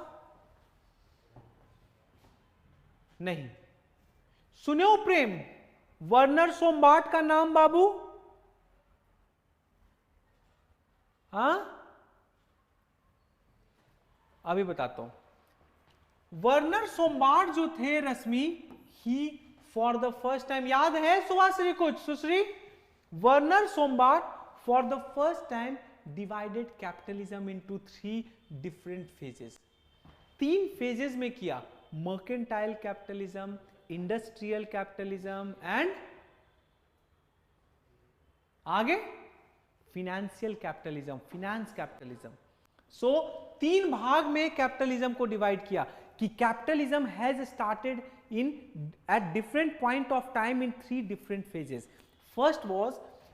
नहीं सुने हो? प्रेम, वर्नर सोमबार्ट का नाम बाबू? हाँ अभी बताता हूं। वर्नर सोमबार्ट जो थे Rashmi, he for the first time, याद है सुभाश्री कुछ? Sushri, Werner Sombart for the first time divided capitalism into 3 different phases। 3 phases में किया, mercantile capitalism, industrial capitalism and आगे फिनेंशियल कैपिटलिज्म, फिनेंस कैपिटलिज्म। सो 3 भाग में कैपिटलिज्म को डिवाइड किया कि capitalism has started in at different point of time in 3 different phases. First was,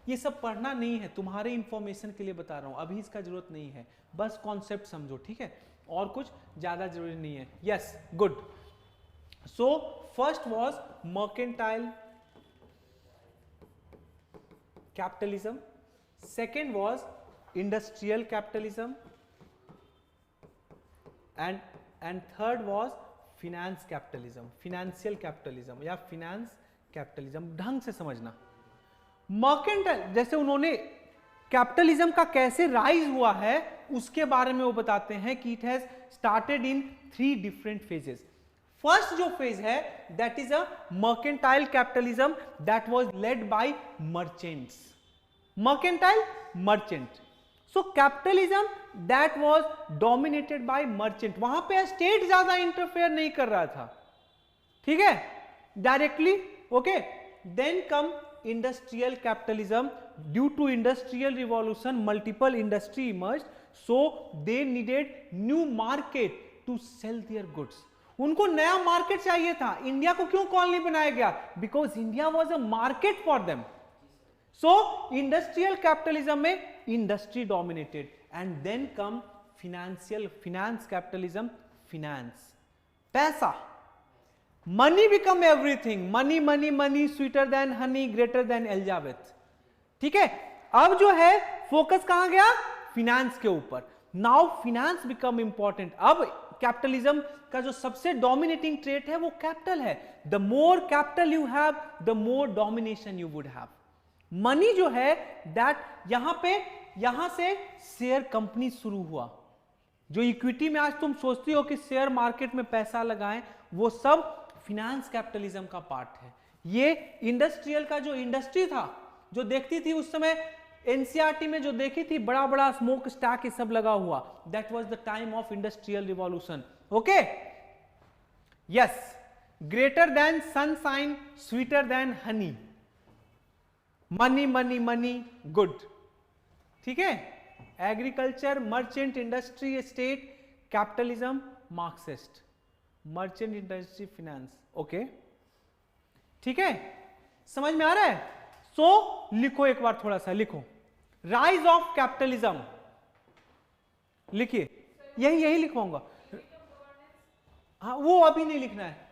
ये सब पढ़ना नहीं है, तुम्हारे इंफॉर्मेशन के लिए बता रहा हूं, अभी इसका जरूरत नहीं है, बस कॉन्सेप्ट समझो, ठीक है, और कुछ ज्यादा जरूरी नहीं है। Yes, good. So first was mercantile capitalism, second was industrial capitalism, and third was finance capitalism, financial capitalism या finance capitalism। ढंग से समझना। मर्केंटाइल, जैसे उन्होंने कैपिटलिज्म का कैसे राइज हुआ है उसके बारे में वो बताते हैं कि it has started in 3 different phases. First जो फेज है that is a mercantile capitalism that was led by merchants, mercantile merchant. So capitalism that was dominated bye merchant, वहां पे स्टेट ज्यादा इंटरफेयर नहीं कर रहा था, ठीक है, directly, okay. Then come industrial capitalism, due to industrial revolution multiple industry emerged, so they needed new market to sell their goods. उनको नया मार्केट चाहिए था। इंडिया को क्यों कॉलोनी बनाया गया? Because India was a market for them. So industrial capitalism में industry dominated, and then come financial, finance capitalism, finance, पैसा, money become everything, money money money, sweeter than honey, greater than Elizabeth, ठीक है। अब जो है focus कहां गया? Finance के ऊपर। Now finance become important. अब कैपिटलिज्म का जो सबसे डोमिनेटिंग ट्रेट है वो कैपिटल है। The more capital you have, the more domination you would have. Money जो है दैट, यहां से शेयर कंपनी शुरू हुआ। जो इक्विटी में आज तुम सोचती हो कि शेयर मार्केट में पैसा लगाएं, वो सब फिनेंस कैपिटलिज्म का पार्ट है। ये इंडस्ट्रियल का जो इंडस्ट्री था, जो देखती थी उस समय एनसीईआरटी में जो देखी थी बड़ा बड़ा स्मोक स्टैक ये सब लगा हुआ, that was the time of industrial revolution, okay. Yes, greater than sunshine, sweater than Honey, money money money, good, ठीक है। Agriculture, merchant, industry, state, capitalism, Marxist, merchant, industry, finance, okay, ठीक है, समझ में आ रहा है? सो लिखो एक बार, थोड़ा सा लिखो, राइज ऑफ कैपिटलिज्म लिखिए, यही लिखवाऊंगा। हाँ, वो अभी नहीं लिखना है,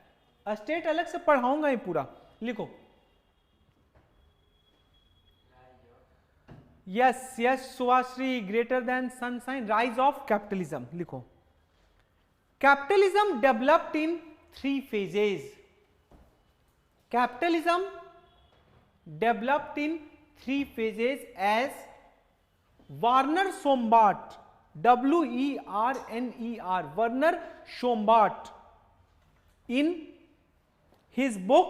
स्टेट अलग से पढ़ाऊंगा ये पूरा, लिखो। Yes yes Subhashree, greater than sunshine, rise of capitalism लिखो। Capitalism developed in 3 phases. Capitalism developed in 3 phases as Werner Sombart, W-E-R-N-E-R, Werner Sombart, in his book,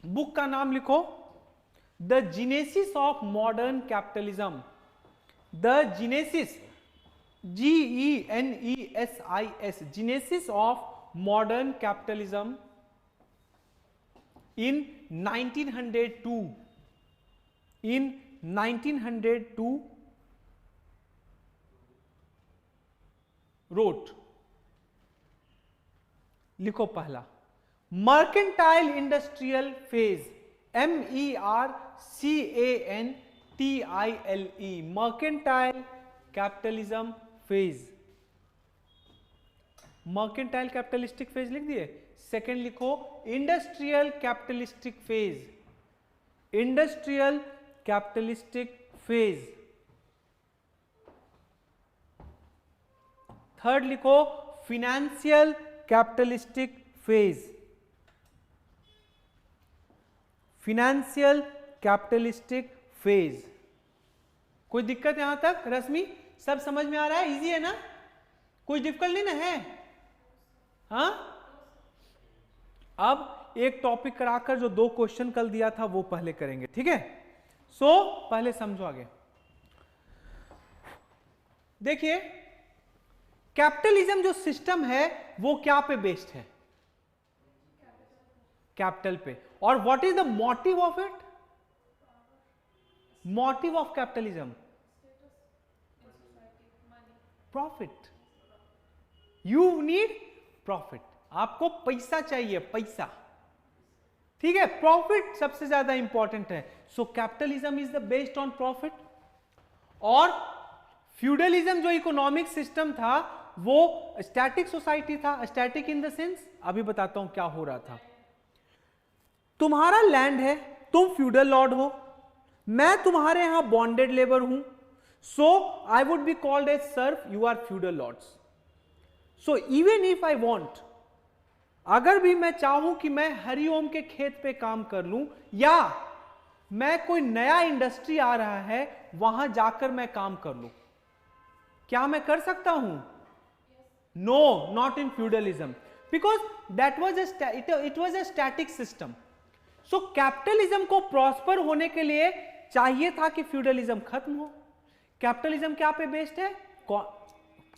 book का नाम लिखो, The Genesis of Modern Capitalism, The Genesis, G-E-N-E-S-I-S, Genesis of Modern Capitalism in 1902, in 1902 wrote, लिखो पहला, mercantile industrial phase, MERCANTILE, mercantile capitalism phase, mercantile capitalistic phase लिख दिए। Second लिखो industrial capitalistic phase, industrial capitalistic phase. Third लिखो financial capitalistic phase, financial capitalistic phase. कोई दिक्कत यहां तक रश्मि? सब समझ में आ रहा है? इजी है ना? कोई डिफिकल्ट नहीं ना है? हाँ, अब एक टॉपिक कराकर जो 2 क्वेश्चन कल दिया था वो पहले करेंगे, ठीक है। सो पहले समझो आगे। देखिए कैपिटलिज्म जो सिस्टम है वो क्या पे बेस्ड है? कैपिटल पे। और what is the motive of it? Motive of capitalism profit. You need profit, आपको पैसा चाहिए, पैसा, ठीक है, प्रॉफिट सबसे ज्यादा इंपॉर्टेंट है। So capitalism is the based on profit. और फ्यूडलिज्म जो इकोनॉमिक सिस्टम था वो स्टैटिक सोसाइटी था। स्टैटिक इन द सेंस, अभी बताता हूं क्या हो रहा था। तुम्हारा लैंड है, तुम फ्यूडल लॉर्ड हो, मैं तुम्हारे यहां बॉन्डेड लेबर हूं, so I would be called as serf, you are feudal lords. So even if I want, अगर भी मैं चाहूं कि मैं हरिओम के खेत पे काम कर लूं, या मैं कोई नया इंडस्ट्री आ रहा है वहां जाकर मैं काम कर लूं, क्या मैं कर सकता हूं? No, not in feudalism, because that was it was a static system. So capitalism को प्रॉस्पर होने के लिए चाहिए था कि फ्यूडलिज्म खत्म हो। कैपिटलिज्म क्या पे बेस्ड है?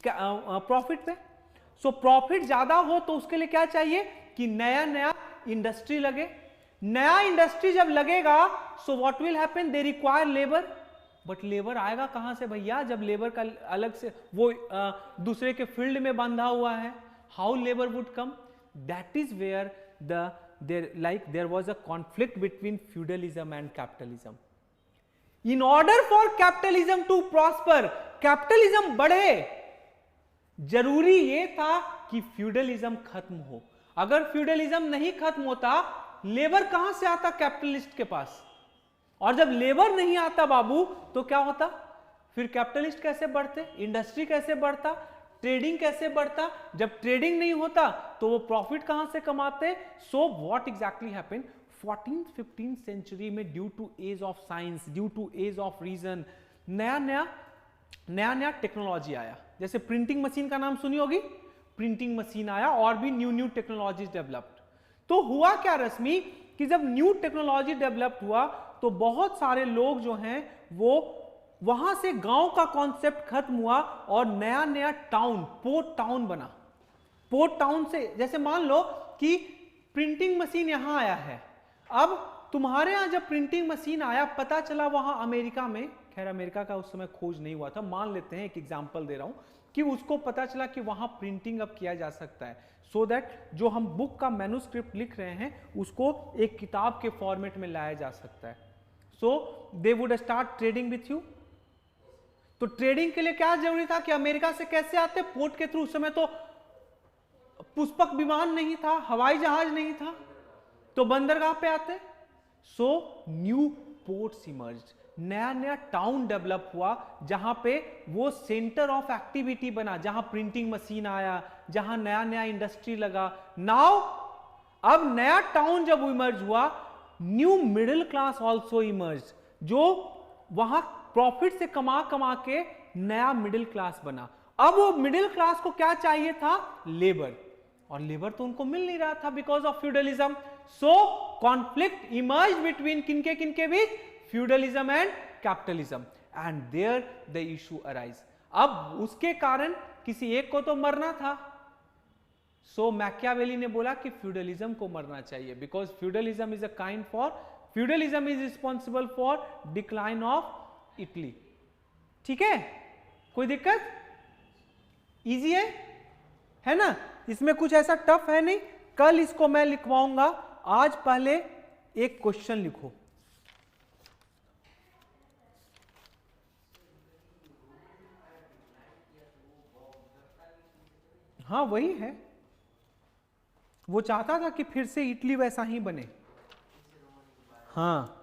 प्रॉफिट पे। सो प्रॉफिट ज्यादा हो तो उसके लिए क्या चाहिए कि नया नया इंडस्ट्री लगे। नया इंडस्ट्री जब लगेगा, so what will happen? They require labour. But labour आएगा कहां से भैया, जब लेबर का अलग से वो दूसरे के फील्ड में बंधा हुआ है? How labour would come? That is where there was a conflict between feudalism and capitalism. In order for capitalism to prosper, capitalism बढ़े, जरूरी ये था कि फ्यूडलिज्म खत्म हो। अगर फ्यूडलिज्म नहीं खत्म होता, लेबर कहां से आता कैपिटलिस्ट के पास? और जब लेबर नहीं आता बाबू, तो क्या होता? फिर कैपिटलिस्ट कैसे बढ़ते? इंडस्ट्री कैसे बढ़ता? ट्रेडिंग कैसे बढ़ता? जब ट्रेडिंग नहीं होता तो वो प्रॉफिट कहां से कमाते? So what exactly happened 14th 15th century में, due to age of science, due to age of reason, नया नया टेक्नोलॉजी आया। जैसे प्रिंटिंग मशीन का नाम सुनी होगी, प्रिंटिंग मशीन आया, और भी न्यू टेक्नोलॉजीज डेवलप्ड। तो हुआ क्या रश्मि कि जब न्यू टेक्नोलॉजी डेवलप हुआ तो बहुत सारे लोग जो हैं वो वहां से गांव का कॉन्सेप्ट खत्म हुआ और नया नया टाउन, पोर्ट टाउन बना। पोर्ट टाउन से, जैसे मान लो कि प्रिंटिंग मशीन यहां आया है, अब तुम्हारे यहां जब प्रिंटिंग मशीन आया, पता चला वहां अमेरिका में, खैर अमेरिका का उस समय खोज नहीं हुआ था, मान लेते हैं, एक एग्जांपल दे रहा हूं, कि उसको पता चला कि वहां प्रिंटिंग अब किया जा सकता है, सो दैट जो हम बुक का मैन्युस्क्रिप्ट लिख रहे हैं उसको एक किताब के फॉर्मेट में लाया जा सकता है। So they would start trading with you. तो ट्रेडिंग के लिए क्या जरूरी था कि अमेरिका से कैसे आते? पोर्ट के थ्रू। उस समय तो पुष्पक विमान नहीं था, हवाई जहाज नहीं था, तो बंदरगाह पे आते। सो न्यू पोर्ट्स इमर्ज्ड, नया नया टाउन डेवलप हुआ, जहां पे वो सेंटर ऑफ एक्टिविटी बना, जहां प्रिंटिंग मशीन आया, जहां नया नया इंडस्ट्री लगा। नाउ अब नया टाउन जब इमर्ज हुआ, new middle class also emerge, जो वहां प्रॉफिट से कमा कमा के नया मिडिल क्लास बना। अब वो मिडिल क्लास को क्या चाहिए था? लेबर, और लेबर तो उनको मिल नहीं रहा था because of feudalism. So conflict emerge between किनके किनके बीच? Feudalism and capitalism, and there the issue arise. अब उसके कारण किसी एक को तो मरना था, सो मैकियावेली ने बोला कि फ्यूडलिज्म को मरना चाहिए, because feudalism is a kind for, feudalism is responsible for decline of Italy. ठीक है, कोई दिक्कत? इजी है ना? इसमें कुछ ऐसा टफ है नहीं। कल इसको मैं लिखवाऊंगा, आज पहले एक क्वेश्चन लिखो। हाँ वही है, वो चाहता था कि फिर से इटली वैसा ही बने। हाँ,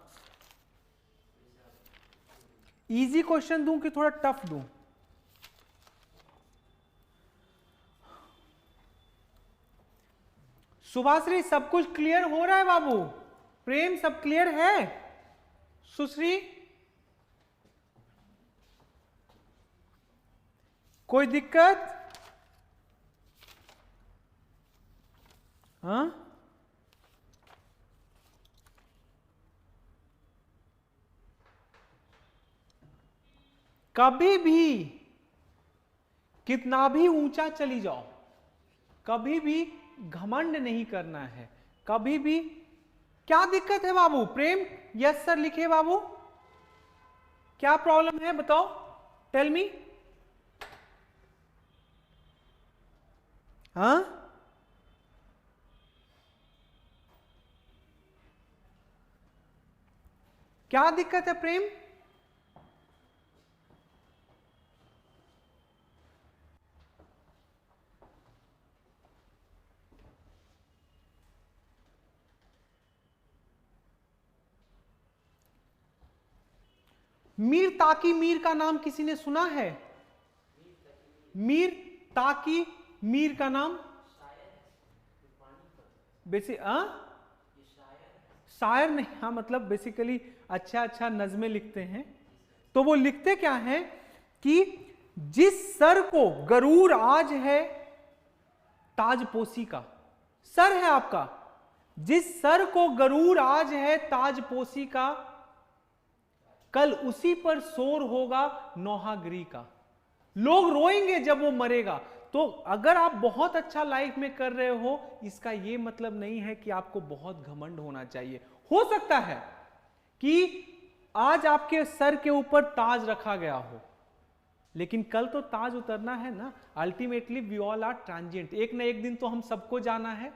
इजी क्वेश्चन दूं कि थोड़ा टफ दूं? सुभाश्री सब कुछ क्लियर हो रहा है बाबू? प्रेम सब क्लियर है? सुश्री कोई दिक्कत? हाँ, कभी भी कितना भी ऊंचा चली जाओ, कभी भी घमंड नहीं करना है, कभी भी। क्या दिक्कत है बाबू? प्रेम यस सर लिखे बाबू, क्या प्रॉब्लम है बताओ, टेल मी। हाँ, क्या दिक्कत है प्रेम? मीर ताकी मीर का नाम किसी ने सुना है? मीर ताकी मीर का नाम शायर नहीं, हाँ मतलब बेसिकली अच्छा अच्छा नज़में लिखते हैं। तो वो लिखते क्या है कि जिस सर को गरूर आज है ताजपोशी का, सर है आपका, जिस सर को गरूर आज है ताजपोशी का, कल उसी पर शोर होगा नौहागिरी का। लोग रोएंगे जब वो मरेगा। तो अगर आप बहुत अच्छा लाइफ में कर रहे हो, इसका ये मतलब नहीं है कि आपको बहुत घमंड होना चाहिए। हो सकता है कि आज आपके सर के ऊपर ताज रखा गया हो, लेकिन कल तो ताज उतरना है ना। Ultimately we all are transient, एक ना एक दिन तो हम सबको जाना है।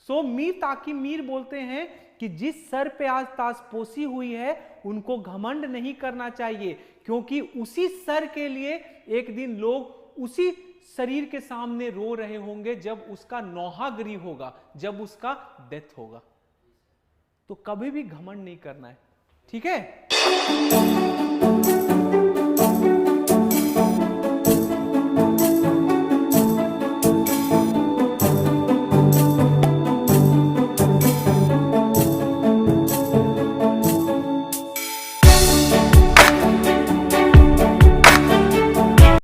सो मीर ताकि मीर बोलते हैं कि जिस सर पे आज ताजपोशी हुई है उनको घमंड नहीं करना चाहिए, क्योंकि उसी सर के लिए एक दिन लोग उसी शरीर के सामने रो रहे होंगे जब उसका नौहागिरी होगा, जब उसका डेथ होगा। तो कभी भी घमंड नहीं करना है, ठीक है।